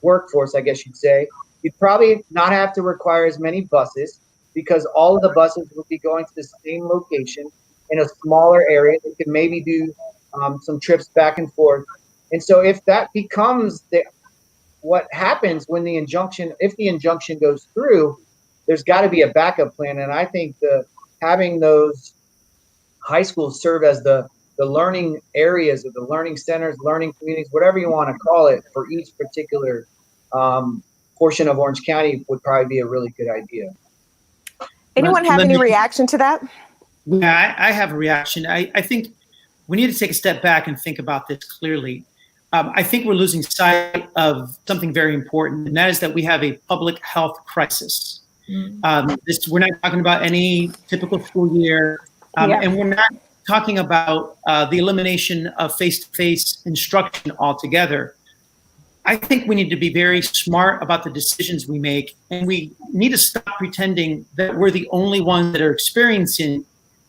workforce, I guess you'd say. You'd probably not have to require as many buses, because all of the buses would be going to the same location in a smaller area. They could maybe do some trips back and forth. And so if that becomes what happens when if the injunction goes through, there's got to be a backup plan. And I think having those high schools serve as the learning areas, or the learning centers, learning communities, whatever you want to call it, for each particular portion of Orange County would probably be a really good idea. Anyone have any reaction to that? Yeah, I have a reaction. I think we need to take a step back and think about this clearly. I think we're losing sight of something very important, and that is that we have a public health crisis. We're not talking about any typical school year. And we're not talking about the elimination of face-to-face instruction altogether. I think we need to be very smart about the decisions we make, and we need to stop pretending that we're the only ones that are experiencing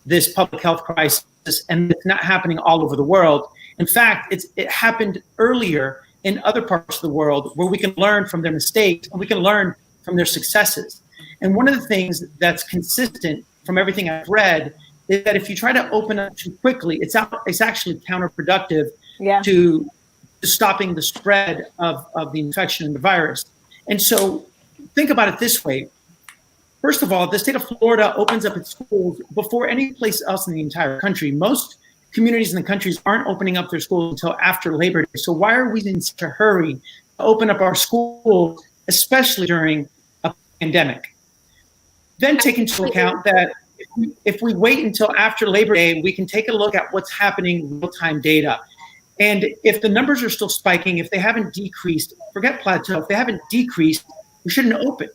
this public health crisis, and it's not happening all over the world. In fact, it happened earlier in other parts of the world where we can learn from their mistakes and we can learn from their successes. And one of the things that's consistent from everything I've read is that if you try to open up too quickly, it's actually counterproductive to stopping the spread of the infection and the virus. And so think about it this way. First of all, the state of Florida opens up its schools before any place else in the entire country. Most communities in the country aren't opening up their schools until after Labor Day. So why are we in such a hurry to open up our schools, especially during a pandemic? Then take into account that if we wait until after Labor Day, we can take a look at what's happening real-time data. And if the numbers are still spiking, if they haven't decreased, forget plateau, if they haven't decreased, we shouldn't open.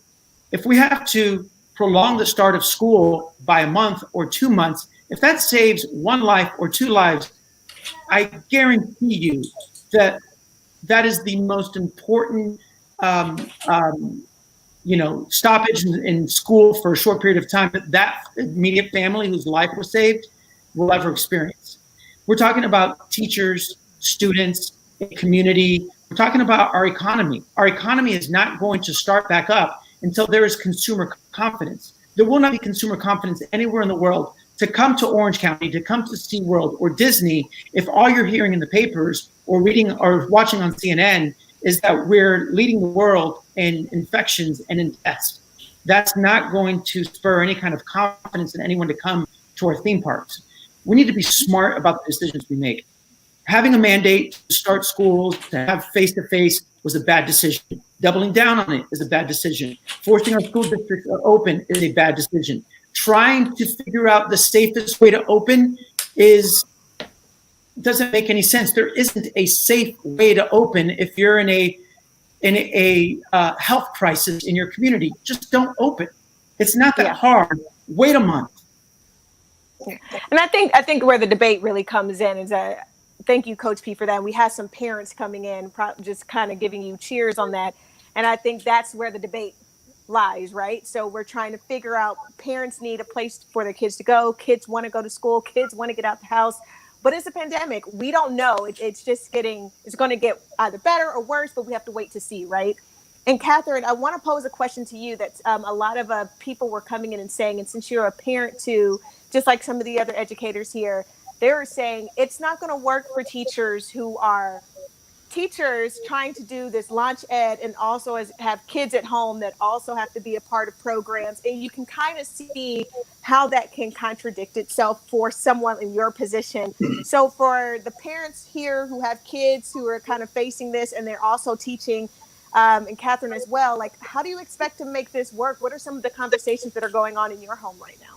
If we have to prolong the start of school by a month or 2 months, if that saves one life or two lives, I guarantee you that that is the most important stoppage in school for a short period of time that immediate family whose life was saved will ever experience. We're talking about teachers, students, community. We're talking about our economy. Our economy is not going to start back up until there is consumer confidence. There will not be consumer confidence anywhere in the world to come to Orange County, to come to SeaWorld or Disney, if all you're hearing in the papers or reading or watching on CNN is that we're leading the world in infections and in deaths. That's not going to spur any kind of confidence in anyone to come to our theme parks. We need to be smart about the decisions we make. Having a mandate to start schools, to have face-to-face was a bad decision. Doubling down on it is a bad decision. Forcing our school districts to open is a bad decision. Trying to figure out the safest way to open doesn't make any sense. There isn't a safe way to open if you're in a health crisis in your community. Just don't open. It's not that hard. Wait a month. And I think where the debate really comes in is that, thank you, Coach P, for that. We had some parents coming in, just kind of giving you cheers on that. And I think that's where the debate lies, right? So we're trying to figure out, parents need a place for their kids to go. Kids want to go to school. Kids want to get out the house. But it's a pandemic. We don't know. It's going to get either better or worse, but we have to wait to see, right? And Kathyrn, I want to pose a question to you that a lot of people were coming in and saying, and since you're a parent too, just like some of the other educators here, they were saying it's not going to work for teachers who are teachers trying to do this launch ed and also have kids at home that also have to be a part of programs. And you can kind of see how that can contradict itself for someone in your position. So for the parents here who have kids who are kind of facing this and they're also teaching, and Kathyrn as well, like, how do you expect to make this work? What are some of the conversations that are going on in your home right now?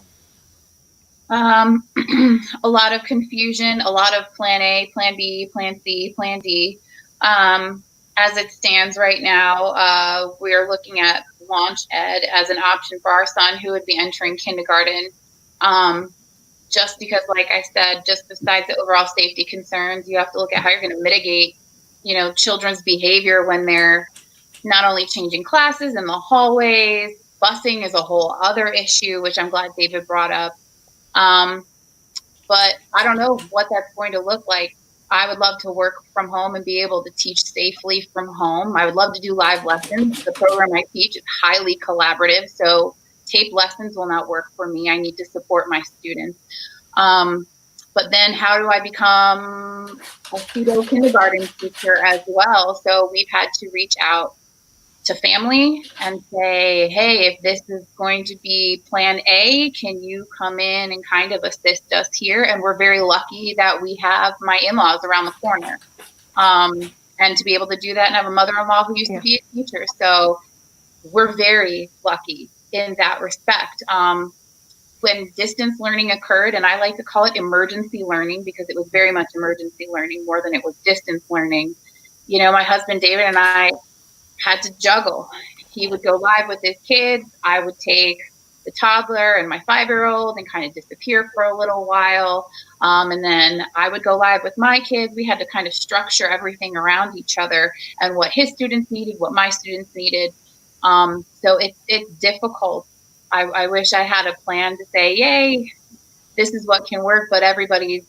A lot of confusion, a lot of plan A, plan B, plan C, plan D. As it stands right now, we're looking at launch ed as an option for our son who would be entering kindergarten. Just because, like I said, just besides the overall safety concerns, you have to look at how you're going to mitigate, children's behavior when they're not only changing classes in the hallways. Busing is a whole other issue, which I'm glad David brought up. But I don't know what that's going to look like. I would love to work from home and be able to teach safely from home. I would love to do live lessons. The program I teach is highly collaborative, so tape lessons will not work for me. I need to support my students. But then how do I become a pseudo kindergarten teacher as well? So we've had to reach out to family and say, hey, if this is going to be plan A, can you come in and kind of assist us here? And we're very lucky that we have my in-laws around the corner. And to be able to do that and have a mother-in-law who used to be a teacher. So we're very lucky in that respect. When distance learning occurred, and I like to call it emergency learning because it was very much emergency learning more than it was distance learning. My husband, David, and I had to juggle. He would go live with his kids. I would take the toddler and my 5-year-old and kind of disappear for a little while. And then I would go live with my kids. We had to kind of structure everything around each other and what his students needed, what my students needed. So it's difficult. I wish I had a plan to say, yay, this is what can work, but everybody's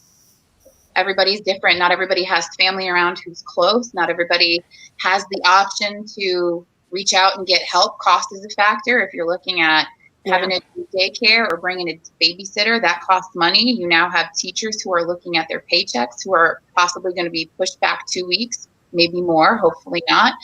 different. Not everybody has family around who's close. Not everybody has the option to reach out and get help. Cost is a factor. If you're looking at having a daycare or bringing a babysitter, that costs money. You now have teachers who are looking at their paychecks who are possibly going to be pushed back 2 weeks, maybe more, hopefully not.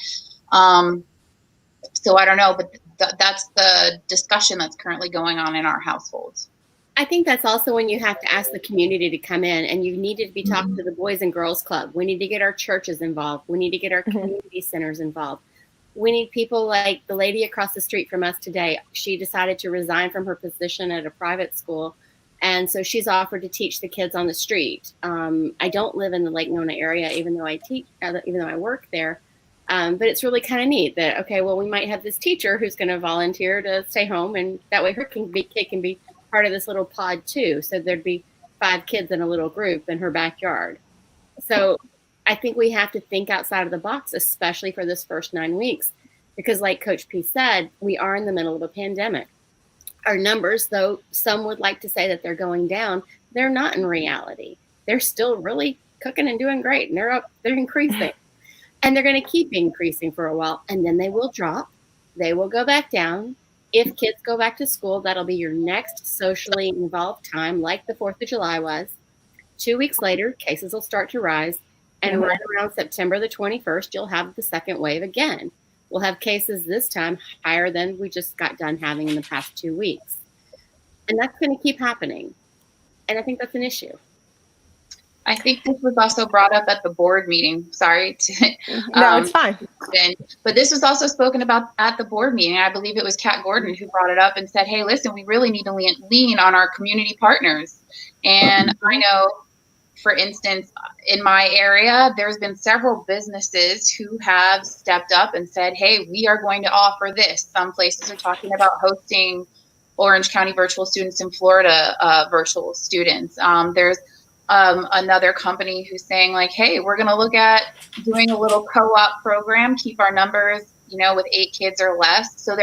So I don't know, but that's the discussion that's currently going on in our households. I think that's also when you have to ask the community to come in, and you need to be talking to the Boys and Girls Club. We need to get our churches involved. We need to get our community centers involved. We need people like the lady across the street from us today. She decided to resign from her position at a private school, and so she's offered to teach the kids on the street. I don't live in the Lake Nona area, even though I work there. But it's really kind of neat that, okay, well, we might have this teacher who's going to volunteer to stay home, and that way her kid can be part of this little pod too. So there'd be 5 kids in a little group in her backyard. So I think we have to think outside of the box, especially for this first 9 weeks, because like Coach P said, we are in the middle of a pandemic. Our numbers, though some would like to say that they're going down, they're not in reality. They're still really cooking and doing great, and they're increasing. And they're going to keep increasing for a while, and then they will drop. They will go back down. If kids go back to school, that'll be your next socially involved time, like the 4th of July was. 2 weeks later, cases will start to rise. And right around September the 21st, you'll have the second wave again. We'll have cases this time higher than we just got done having in the past 2 weeks. And that's going to keep happening. And I think that's an issue. I think this was also brought up at the board meeting. Sorry. No, it's fine. But this was also spoken about at the board meeting. I believe it was Kat Gordon who brought it up and said, hey, listen, we really need to lean on our community partners. And I know, for instance, in my area, there's been several businesses who have stepped up and said, hey, we are going to offer this. Some places are talking about hosting Orange County virtual students in Florida, virtual students. There's another company who's saying like, hey, we're going to look at doing a little co-op program, keep our numbers, with 8 kids or less. So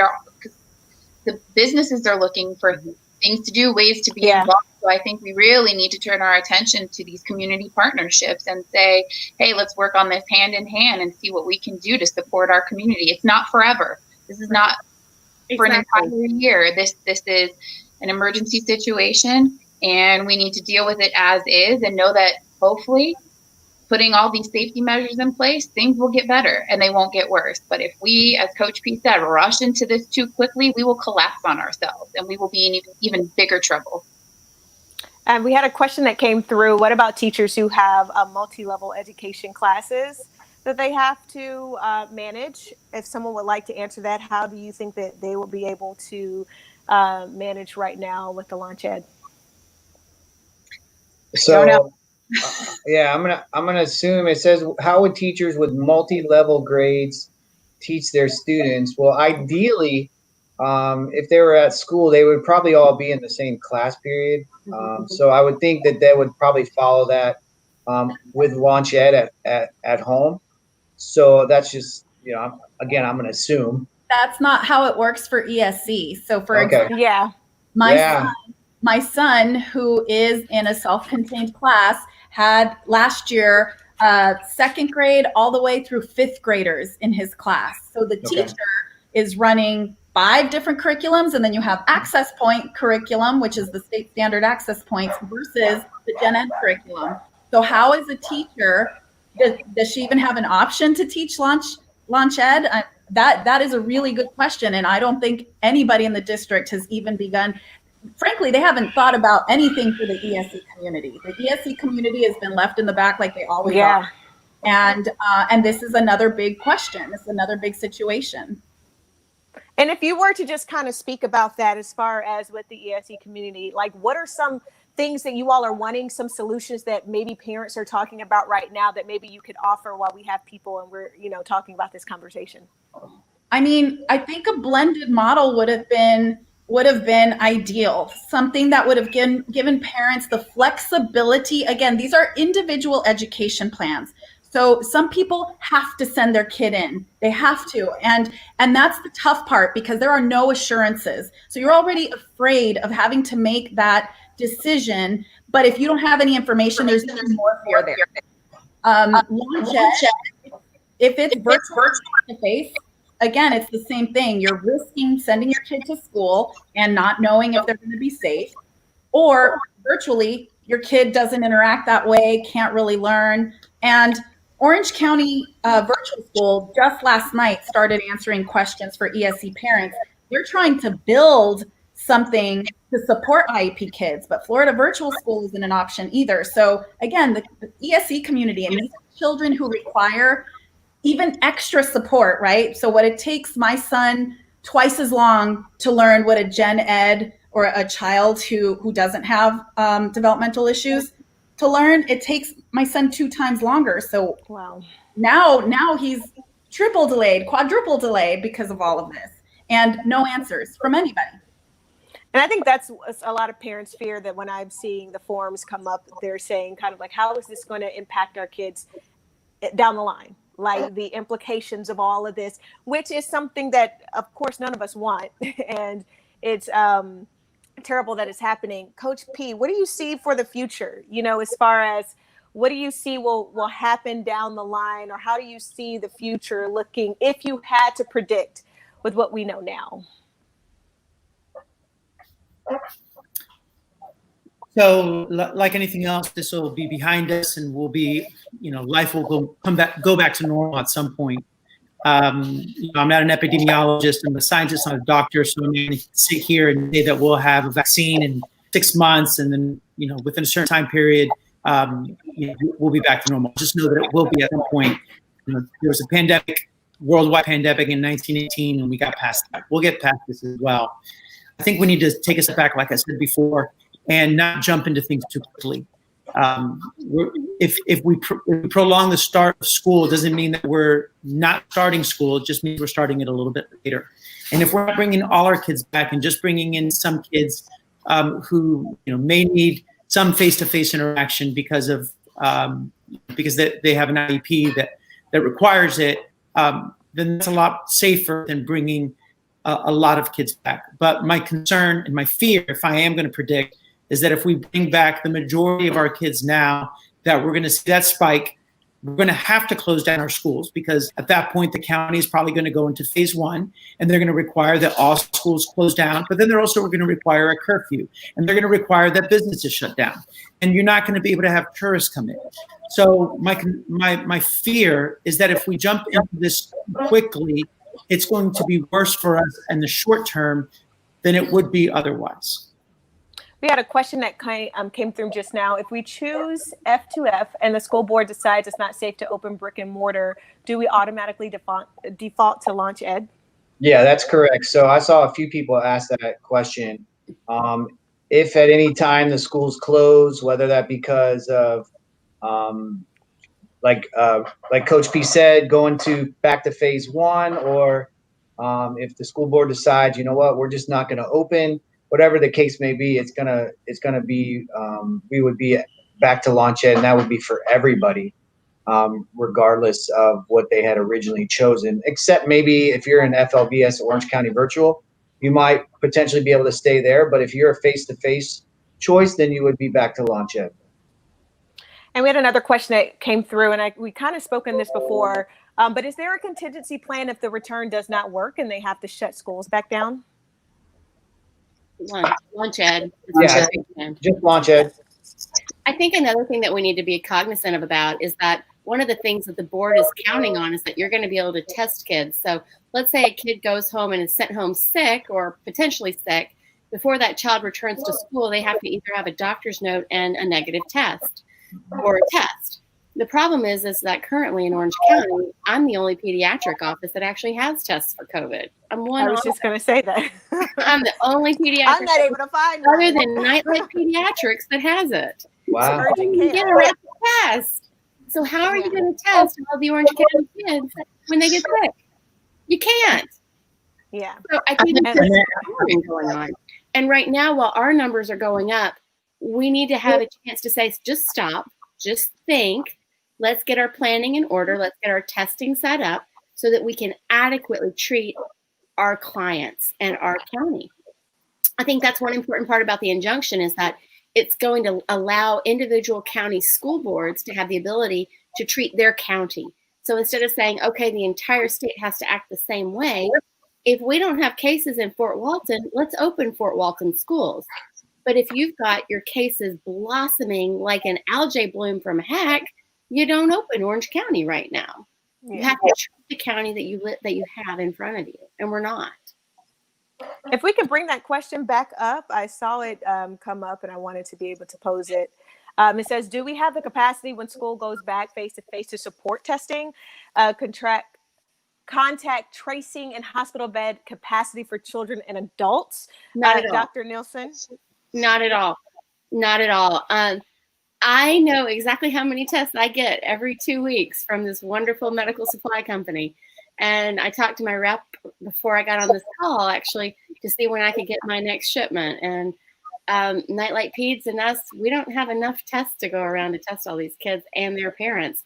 the businesses are looking for things to do, ways to be involved. So I think we really need to turn our attention to these community partnerships and say, hey, let's work on this hand in hand and see what we can do to support our community. It's not forever. This is not for an entire year. This is an emergency situation. And we need to deal with it as is and know that hopefully putting all these safety measures in place, things will get better and they won't get worse. But if we, as Coach P said, rush into this too quickly, we will collapse on ourselves and we will be in even bigger trouble. And we had a question that came through. What about teachers who have multi-level education classes that they have to manage? If someone would like to answer that, how do you think that they will be able to manage right now with the launch ed? So, I'm gonna assume it says, how would teachers with multi-level grades teach their students? Well, ideally, if they were at school, they would probably all be in the same class period. So I would think that they would probably follow that with launch ed at home. So that's just, again, I'm gonna assume. That's not how it works for ESC. So for example, my son, who is in a self-contained class, had last year 2nd grade all the way through 5th graders in his class. So the teacher is running 5 different curriculums, and then you have access point curriculum, which is the state standard access points, versus the gen ed curriculum. So how is a teacher, does she even have an option to teach launch ed? That is a really good question, and I don't think anybody in the district has even begun. Frankly, they haven't thought about anything for the ESC community. The ESC community has been left in the back like they always are. And this is another big question. It's another big situation. And if you were to just kind of speak about that as far as with the ESC community, like what are some things that you all are wanting, some solutions that maybe parents are talking about right now that maybe you could offer while we have people and we're, talking about this conversation? I mean, I think a blended model would have been would have been ideal. Something that would have given parents the flexibility. Again, these are individual education plans. So some people have to send their kid in. They have to. And that's the tough part, because there are no assurances. So you're already afraid of having to make that decision. But if you don't have any information, there's even more fear there. Launch Ed, if it's virtual face-to-face, again, it's the same thing. You're risking sending your kid to school and not knowing if they're going to be safe. Or virtually, your kid doesn't interact that way, can't really learn. And Orange County Virtual School just last night started answering questions for ESE parents. They're trying to build something to support IEP kids, but Florida Virtual School isn't an option either. So again, the ESE community and these children who require even extra support, right? So what it takes my son twice as long to learn what a gen ed or a child who doesn't have developmental issues to learn, it takes my son 2 times longer. So wow. Now he's triple delayed, quadruple delayed because of all of this, and no answers from anybody. And I think that's a lot of parents fear, that when I'm seeing the forums come up, they're saying kind of like, how is this going to impact our kids down the line? Like the implications of all of this, which is something that, of course, none of us want. And it's terrible that it's happening. Coach P, what do you see for the future? You know, as far as what do you see will happen down the line, or how do you see the future looking if you had to predict with what we know now? So like anything else, this will be behind us, and we'll be, life will go back to normal at some point. I'm not an epidemiologist. I'm a scientist, not a doctor. So I'm going to sit here and say that we'll have a vaccine in 6 months, and then, within a certain time period, we'll be back to normal. Just know that it will be at some point. There was a pandemic, worldwide pandemic in 1918, and we got past that. We'll get past this as well. I think we need to take a step back, like I said before, and not jump into things too quickly. If we prolong the start of school, it doesn't mean that we're not starting school. It just means we're starting it a little bit later. And if we're not bringing all our kids back and just bringing in some kids who may need some face-to-face interaction because they have an IEP that requires it, then that's a lot safer than bringing a lot of kids back. But my concern and my fear, if I am going to predict, is that if we bring back the majority of our kids now, that we're going to see that spike. We're going to have to close down our schools, because at that point, the county is probably going to go into phase 1, and they're going to require that all schools close down. But then they're also going to require a curfew, and they're going to require that businesses shut down. And you're not going to be able to have tourists come in. So my fear is that if we jump into this quickly, it's going to be worse for us in the short term than it would be otherwise. We had a question that came through just now. If we choose F2F and the school board decides it's not safe to open brick and mortar, do we automatically default to Launch Ed? Yeah, that's correct. So I saw a few people ask that question. If at any time the schools close, whether that because of like Coach P said, going back to phase 1, or if the school board decides, you know what, we're just not going to open. Whatever the case may be, it's gonna be we would be back to Launch Ed, and that would be for everybody, regardless of what they had originally chosen. Except maybe if you're in FLVS Orange County Virtual, you might potentially be able to stay there. But if you're a face-to-face choice, then you would be back to Launch Ed. And we had another question that came through, and we kind of spoken this before, but is there a contingency plan if the return does not work and they have to shut schools back down? Launch Ed. Yeah, just Launch Ed. I think another thing that we need to be cognizant of about is that one of the things that the board is counting on is that you're going to be able to test kids. So let's say a kid goes home and is sent home sick or potentially sick. Before that child returns to school, they have to either have a doctor's note and a negative test or a test. The problem is that currently in Orange County, I'm the only pediatric office that actually has tests for COVID. I was just going to say that. I'm the only pediatric. I'm not able to find one. Other than Nightlight Pediatrics that has it. Wow. So you can get a rapid test. So how are you going to test all the Orange County kids when they get sick? You can't. Yeah. So I think And- there's something going on. And right now, while our numbers are going up, we need to have a chance to say, just stop, just think, let's get our planning in order, let's get our testing set up so that we can adequately treat our clients and our county. I think that's one important part about the injunction is that it's going to allow individual county school boards to have the ability to treat their county. So instead of saying, okay, the entire state has to act the same way, if we don't have cases in Fort Walton, let's open Fort Walton schools. But if you've got your cases blossoming like an algae bloom from a heck, you don't open Orange County right now. You have to treat the county that you have in front of you, and we're not. If we could bring that question back up, I saw it come up and I wanted to be able to pose it. It says, do we have the capacity when school goes back face-to-face to support testing, contact tracing and hospital bed capacity for children and adults? Not at all. Dr. Nielsen? Not at all. Not at all. I know exactly how many tests I get every 2 weeks from this wonderful medical supply company. And I talked to my rep before I got on this call, actually, to see when I could get my next shipment. And Nightlight Peds and us, we don't have enough tests to go around to test all these kids and their parents.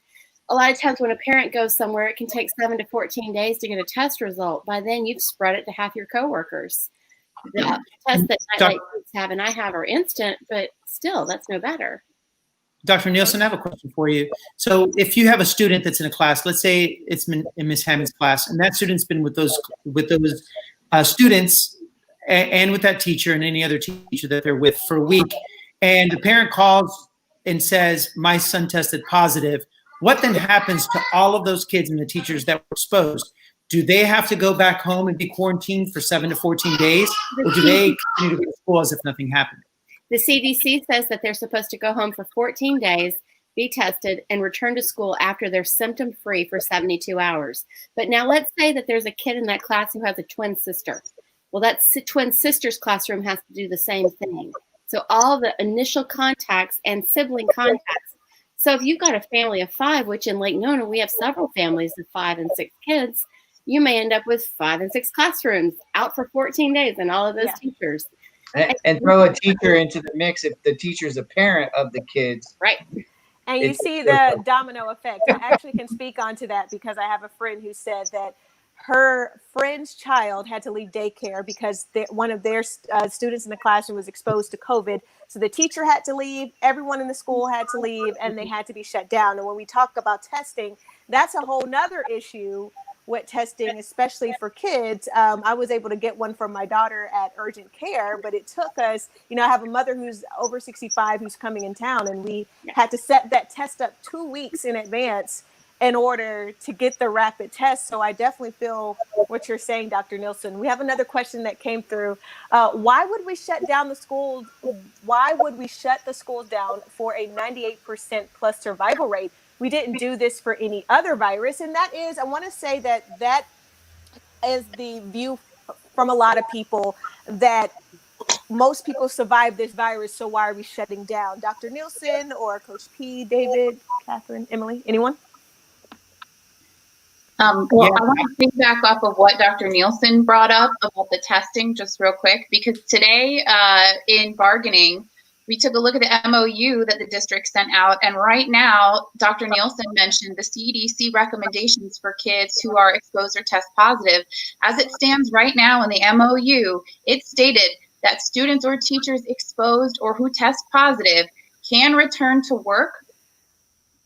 A lot of times when a parent goes somewhere, it can take 7 to 14 days to get a test result. By then, you've spread it to half your coworkers. The tests that Nightlight Peds have and I have are instant, but still, that's no better. Dr. Nielsen, I have a question for you. So if you have a student that's in a class, let's say it's in Ms. Hammond's class, and that student's been with those students and with that teacher and any other teacher that they're with for a week, and the parent calls and says, my son tested positive, what then happens to all of those kids and the teachers that were exposed? Do they have to go back home and be quarantined for 7 to 14 days, or do they continue to go to school as if nothing happened? The CDC says that they're supposed to go home for 14 days, be tested, and return to school after they're symptom-free for 72 hours. But now let's say that there's a kid in that class who has a twin sister. Well, that twin sister's classroom has to do the same thing. So all the initial contacts and sibling contacts. So if you've got a family of 5, which in Lake Nona, we have several families of 5 and 6 kids, you may end up with 5 and 6 classrooms out for 14 days and all of those teachers. And throw a teacher into the mix if the teacher's a parent of the kids. Right. And you see the domino effect. I actually can speak onto that because I have a friend who said that her friend's child had to leave daycare because one of their students in the classroom was exposed to COVID. So the teacher had to leave, everyone in the school had to leave, and they had to be shut down. And when we talk about testing, that's a whole nother issue with testing, especially for kids. I was able to get one from my daughter at urgent care, but it took us, I have a mother who's over 65 who's coming in town, and we had to set that test up 2 weeks in advance in order to get the rapid test. So I definitely feel what you're saying, Dr. Nielsen. We have another question that came through. Why would we shut down the schools? Why would we shut the schools down for a 98% plus survival rate? We didn't do this for any other virus. And that is, I want to say that is the view from a lot of people, that most people survive this virus. So why are we shutting down? Dr. Nielsen or Coach P, David, Kathyrn, Emily, anyone? I want to piggyback off of what Dr. Nielsen brought up about the testing just real quick, because today in bargaining, we took a look at the MOU that the district sent out. And right now, Dr. Nielsen mentioned the CDC recommendations for kids who are exposed or test positive. As it stands right now in the MOU, it stated that students or teachers exposed or who test positive can return to work.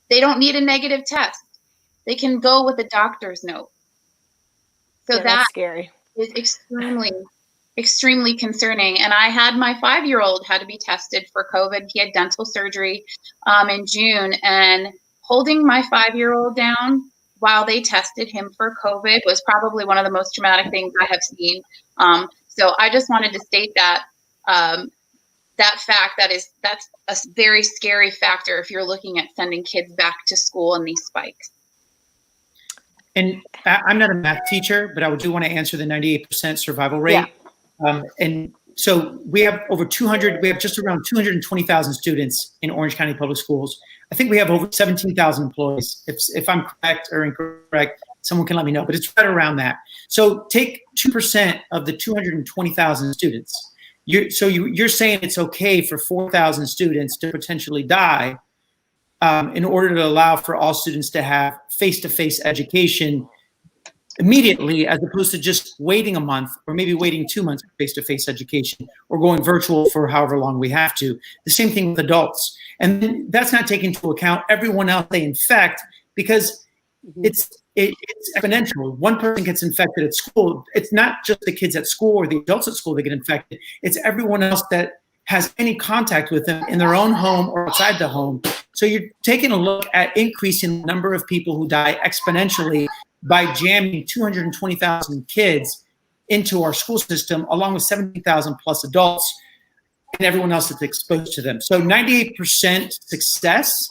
They don't need a negative test. They can go with a doctor's note. So that's scary. Is extremely concerning. And I had my 5-year-old had to be tested for COVID. He had dental surgery in June, and holding my 5-year-old down while they tested him for COVID was probably one of the most traumatic things I have seen. So I just wanted to state that that fact, that's a very scary factor if you're looking at sending kids back to school in these spikes. And I'm not a math teacher, but I do want to answer the 98% survival rate. Yeah. And so we have just around 220,000 students in Orange County Public Schools. I think we have over 17,000 employees. If I'm correct or incorrect, someone can let me know, but it's right around that. So take 2% of the 220,000 students. You're saying it's okay for 4,000 students to potentially die in order to allow for all students to have face-to-face education immediately, as opposed to just waiting a month or maybe waiting 2 months for face-to-face education or going virtual for however long we have to. The same thing with adults. And that's not taking into account everyone else they infect, because it's exponential. One person gets infected at school. It's not just the kids at school or the adults at school that get infected. It's everyone else that has any contact with them in their own home or outside the home. So you're taking a look at increasing the number of people who die exponentially by jamming 220,000 kids into our school system, along with 17,000 plus adults and everyone else that's exposed to them. So 98% success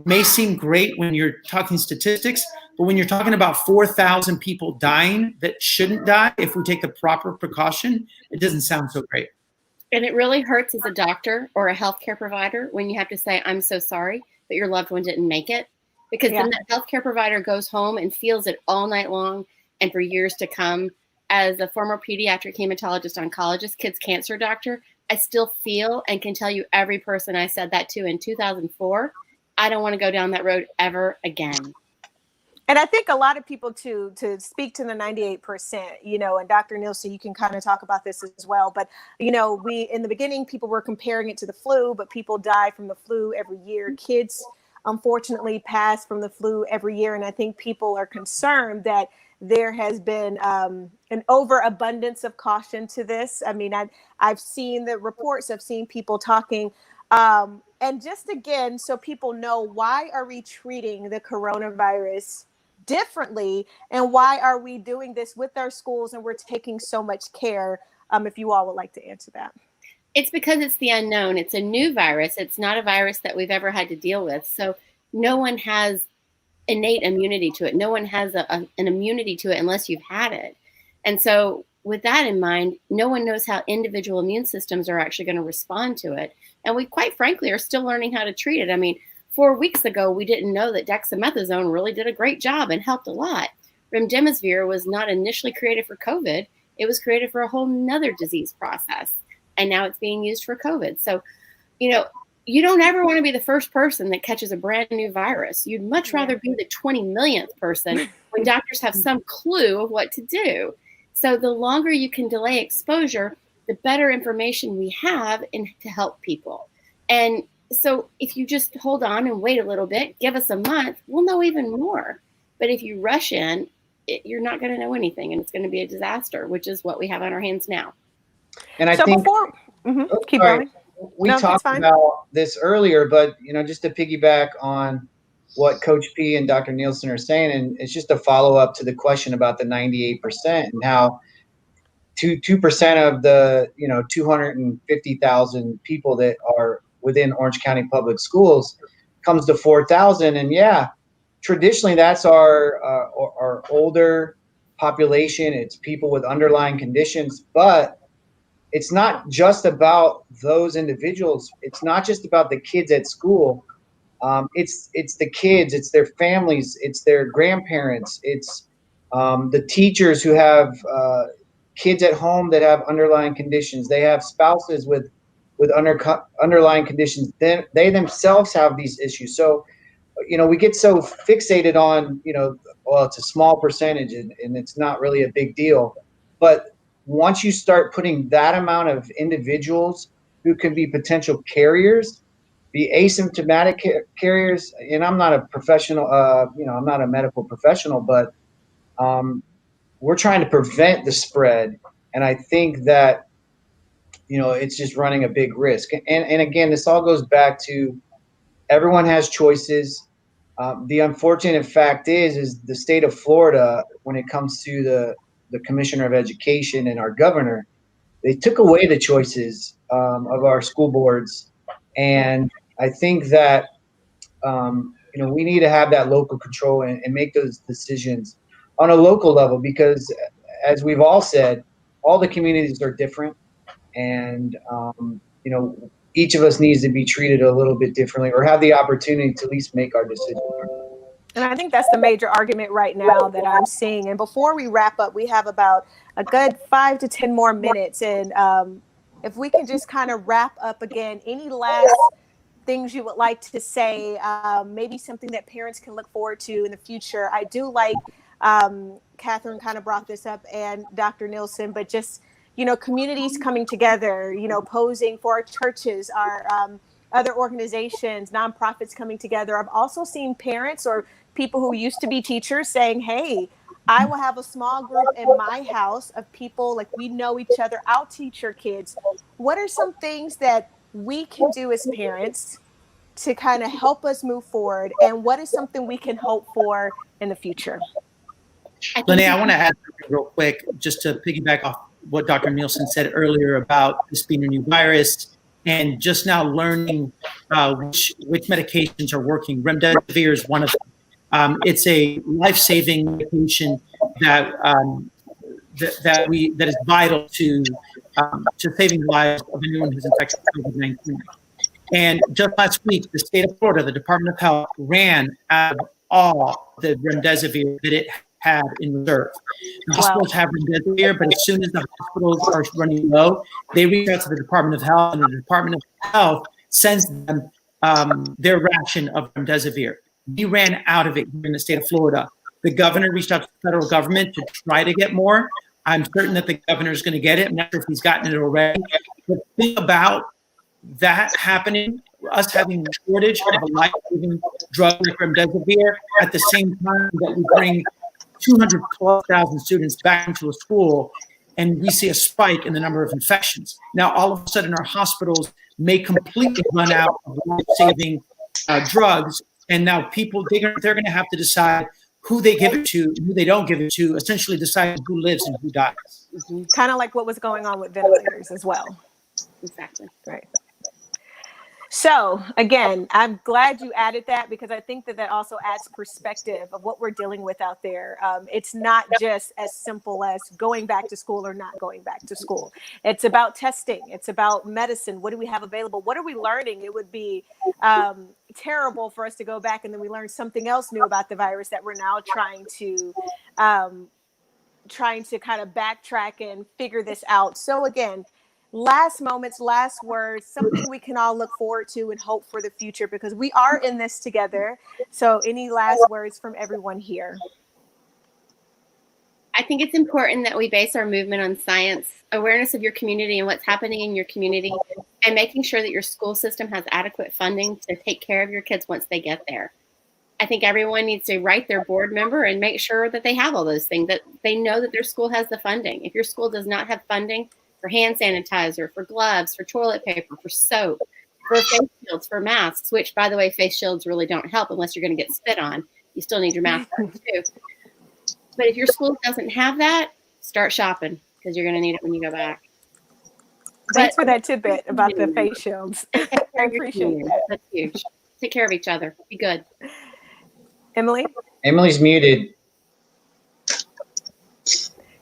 may seem great when you're talking statistics, but when you're talking about 4,000 people dying that shouldn't die if we take the proper precaution, it doesn't sound so great. And it really hurts as a doctor or a healthcare provider when you have to say, I'm so sorry, but your loved one didn't make it. Because then that healthcare provider goes home and feels it all night long and for years to come. As a former pediatric hematologist, oncologist, kids cancer doctor, I still feel and can tell you every person I said that to in 2004, I don't want to go down that road ever again. And I think a lot of people to speak to the 98%, you know, and Dr. Nielsen, you can kind of talk about this as well. But, you know, we, in the beginning, people were comparing it to the flu, but people die from the flu every year. Kids, unfortunately, pass from the flu every year. And I think people are concerned that there has been an overabundance of caution to this. I mean, I've seen the reports, I've seen people talking. And just again, so people know, why are we treating the coronavirus differently? And why are we doing this with our schools and we're taking so much care? If you all would like to answer that. It's because it's the unknown. It's a new virus. It's not a virus that we've ever had to deal with. So no one has innate immunity to it. No one has an immunity to it unless you've had it. And so with that in mind, no one knows how individual immune systems are actually going to respond to it. And we, quite frankly, are still learning how to treat it. I mean, 4 weeks ago, we didn't know that dexamethasone really did a great job and helped a lot. Remdesivir was not initially created for COVID. It was created for a whole nother disease process. And now it's being used for COVID. So, you know, you don't ever want to be the first person that catches a brand new virus. You'd much rather be the 20 millionth person when doctors have some clue of what to do. So the longer you can delay exposure, the better information we have to help people. And so if you just hold on and wait a little bit, give us a month, we'll know even more. But if you rush in, you're not going to know anything, and it's going to be a disaster, which is what we have on our hands now. And I So think before, keep going. we No, talked that's fine. about this earlier, but you know, just to piggyback on what Coach P and Dr. Nielsen are saying, and it's just a follow up to the question about the 98% and how 2% of the 250,000 people that are within Orange County Public Schools comes to 4,000, and traditionally that's our older population. It's people with underlying conditions, but it's not just about those individuals. It's not just about the kids at school. It's the kids, it's their families, it's their grandparents, it's the teachers who have kids at home that have underlying conditions. They have spouses with underlying conditions. Then they themselves have these issues. So, we get so fixated on, well, it's a small percentage and it's not really a big deal. But once you start putting that amount of individuals who can be potential carriers, be asymptomatic carriers, and I'm not a professional, I'm not a medical professional, but we're trying to prevent the spread. And I think that, it's just running a big risk. And again, this all goes back to everyone has choices. The unfortunate fact is the state of Florida, when it comes to the Commissioner of Education and our governor, they took away the choices of our school boards. And I think that, we need to have that local control and make those decisions on a local level, because as we've all said, all the communities are different. And, each of us needs to be treated a little bit differently or have the opportunity to at least make our decision. And I think that's the major argument right now that I'm seeing. And before we wrap up, we have about a good 5 to 10 more minutes. And if we can just kind of wrap up again, any last things you would like to say, maybe something that parents can look forward to in the future. I do like Kathyrn kind of brought this up, and Dr. Nielsen, but just, communities coming together, posing for our churches, our other organizations, nonprofits coming together. I've also seen parents or people who used to be teachers saying, hey, I will have a small group in my house of people, like we know each other, I'll teach your kids. What are some things that we can do as parents to kind of help us move forward? And what is something we can hope for in the future? Rene, I want to add something real quick, just to piggyback off what Dr. Nielsen said earlier about this being a new virus, and just now learning which medications are working. Remdesivir is one of them. It's a life-saving medication that is vital to saving the lives of anyone who's infected with COVID-19. And just last week, the state of Florida, the Department of Health, ran out of all the remdesivir that it had in reserve. The hospitals have remdesivir, but as soon as the hospitals are running low, they reach out to the Department of Health, and the Department of Health sends them their ration of remdesivir. We ran out of it here in the state of Florida. The governor reached out to the federal government to try to get more. I'm certain that the governor is going to get it. I'm not sure if he's gotten it already. But think about that happening, us having a shortage of a life-saving drug like remdesivir at the same time that we bring 212,000 students back into a school, and we see a spike in the number of infections. Now, all of a sudden, our hospitals may completely run out of life-saving drugs, and now people, they're going to have to decide who they give it to and who they don't give it to, essentially deciding who lives and who dies. Mm-hmm. Kind of like what was going on with ventilators as well. Exactly. Right. So again, I'm glad you added that, because I think that also adds perspective of what we're dealing with out there. It's not just as simple as going back to school or not going back to school. It's about testing. It's about medicine. What do we have available? What are we learning? It would be terrible for us to go back and then we learn something else new about the virus that we're now trying to kind of backtrack and figure this out. So again, last moments, last words, something we can all look forward to and hope for the future, because we are in this together. So any last words from everyone here? I think it's important that we base our movement on science, awareness of your community and what's happening in your community, and making sure that your school system has adequate funding to take care of your kids once they get there. I think everyone needs to write their board member and make sure that they have all those things, that they know that their school has the funding. If your school does not have funding for hand sanitizer, for gloves, for toilet paper, for soap, for face shields, for masks, which, by the way, face shields really don't help unless you're going to get spit on. You still need your mask on too. But if your school doesn't have that, start shopping, because you're going to need it when you go back. Thanks for that tidbit about the face shields. I appreciate that. That's huge. Take care of each other. Be good. Emily? Emily's muted.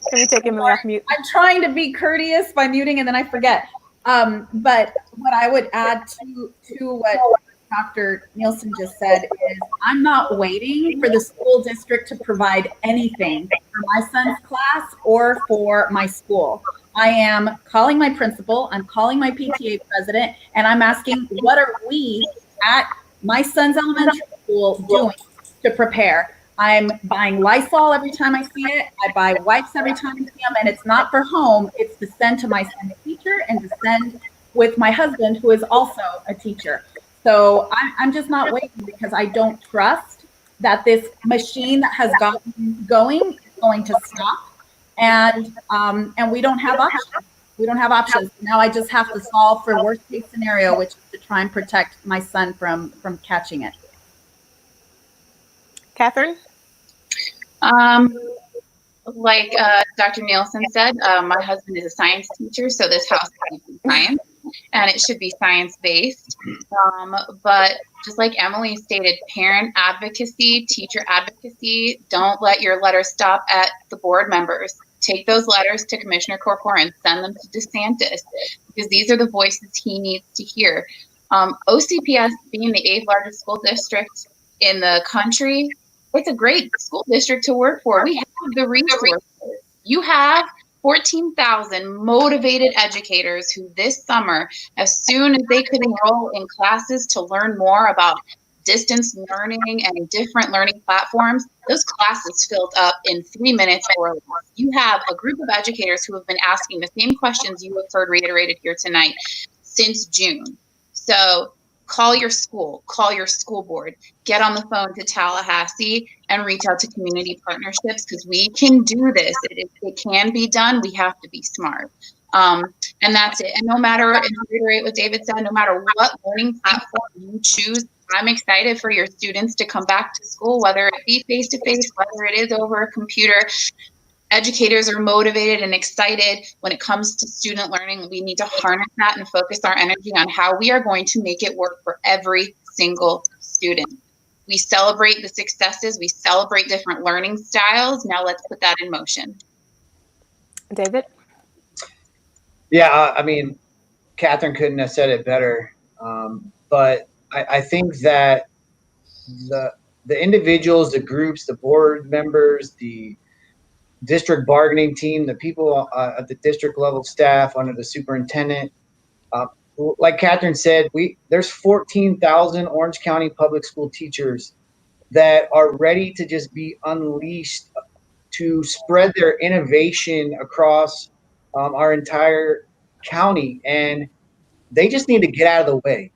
Can we take Emily off mute? I'm trying to be courteous by muting and then I forget. But what I would add to what Dr. Nielsen just said is, I'm not waiting for the school district to provide anything for my son's class or for my school. I am calling my principal, I'm calling my PTA president, and I'm asking, what are we at my son's elementary school doing to prepare? I'm buying Lysol every time I see it. I buy wipes every time I see them, and it's not for home. It's to send to my son's teacher and to send with my husband, who is also a teacher. So I'm just not waiting, because I don't trust that this machine that has gotten going is going to stop. And we don't have options. We don't have options. Now I just have to solve for worst case scenario, which is to try and protect my son from catching it. Kathyrn? Like Dr. Nielsen said, my husband is a science teacher, so this house has science, and it should be science-based. But just like Emily stated, parent advocacy, teacher advocacy, don't let your letters stop at the board members. Take those letters to Commissioner Corcoran and send them to DeSantis, because these are the voices he needs to hear. OCPS, being the 8th largest school district in the country, it's a great school district to work for. We have the resources. You have 14,000 motivated educators who this summer, as soon as they could enroll in classes to learn more about distance learning and different learning platforms, those classes filled up in 3 minutes or less. You have a group of educators who have been asking the same questions you have heard reiterated here tonight since June. So call your school board, get on the phone to Tallahassee and reach out to community partnerships, because we can do this. It can be done. We have to be smart. And that's it. And no matter, and to reiterate what David said, no matter what learning platform you choose, I'm excited for your students to come back to school, whether it be face-to-face, whether it is over a computer. Educators are motivated and excited when it comes to student learning. We need to harness that and focus our energy on how we are going to make it work for every single student. We celebrate the successes. We celebrate different learning styles. Now let's put that in motion. David? Yeah, I mean, Kathyrn couldn't have said it better. But I think that the individuals, the groups, the board members, the district bargaining team, the people at the district level staff under the superintendent, like Kathyrn said, there's 14,000 Orange County public school teachers that are ready to just be unleashed to spread their innovation across our entire county, and they just need to get out of the way.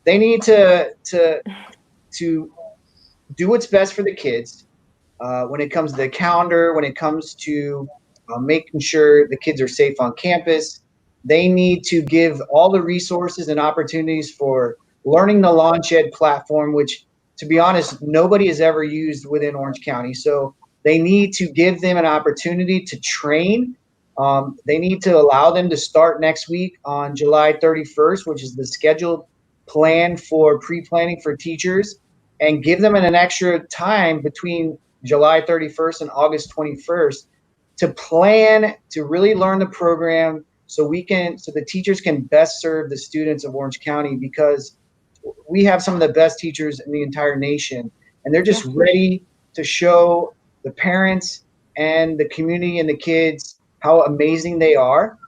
They need to do what's best for the kids when it comes to the calendar, when it comes to making sure the kids are safe on campus. They need to give all the resources and opportunities for learning the LaunchEd platform, which, to be honest, nobody has ever used within Orange County. So they need to give them an opportunity to train. They need to allow them to start next week on July 31st, which is the scheduled plan for pre-planning for teachers, and give them an extra time between July 31st and August 21st to plan, to really learn the program, so the teachers can best serve the students of Orange County, because we have some of the best teachers in the entire nation, and they're just ready to show the parents and the community and the kids how amazing they are.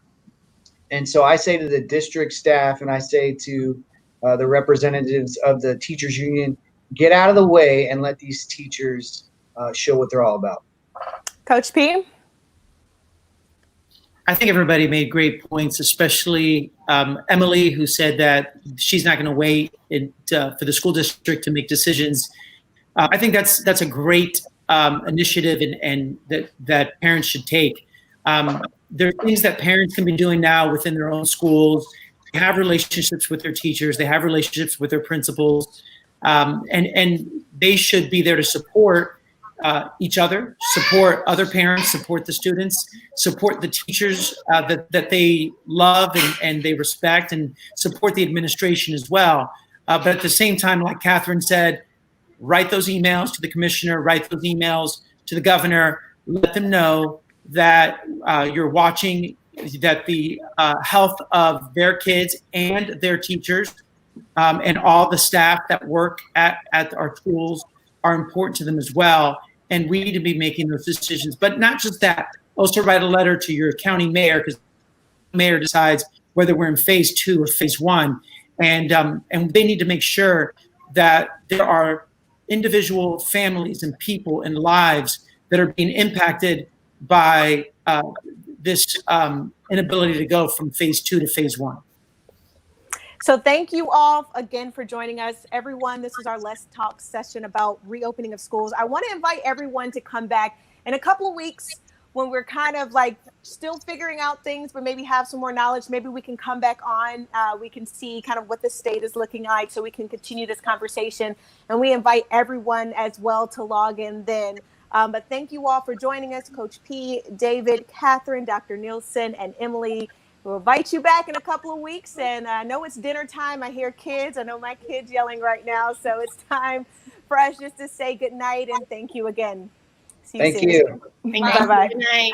And so I say to the district staff, and I say to the representatives of the teachers union, get out of the way and let these teachers show what they're all about. Coach P? I think everybody made great points, especially Emily, who said that she's not going to wait for the school district to make decisions. I think that's a great initiative and that parents should take. There are things that parents can be doing now within their own schools. They have relationships with their teachers. They have relationships with their principals. And they should be there to support each other, support other parents, support the students, support the teachers that they love and they respect, and support the administration as well. But at the same time, like Kathyrn said, write those emails to the commissioner, write those emails to the governor, let them know that you're watching, that the health of their kids and their teachers and all the staff that work at our schools are important to them as well. And we need to be making those decisions. But not just that, also write a letter to your county mayor, because the mayor decides whether we're in phase 2 or phase 1. And they need to make sure that there are individual families and people and lives that are being impacted by this inability to go from phase 2 to phase 1. So thank you all again for joining us. Everyone, this was our Let's Talk session about reopening of schools. I want to invite everyone to come back in a couple of weeks when we're kind of like still figuring out things, but maybe have some more knowledge. Maybe we can come back on. We can see kind of what the state is looking like, so we can continue this conversation. And we invite everyone as well to log in then. But thank you all for joining us, Coach P, David, Kathyrn, Dr. Nielsen, and Emily. We'll invite you back in a couple of weeks. And I know it's dinner time. I hear kids. I know my kids yelling right now. So it's time for us just to say good night and thank you again. See you soon. Thank you. Thank you. Bye-bye. Good night.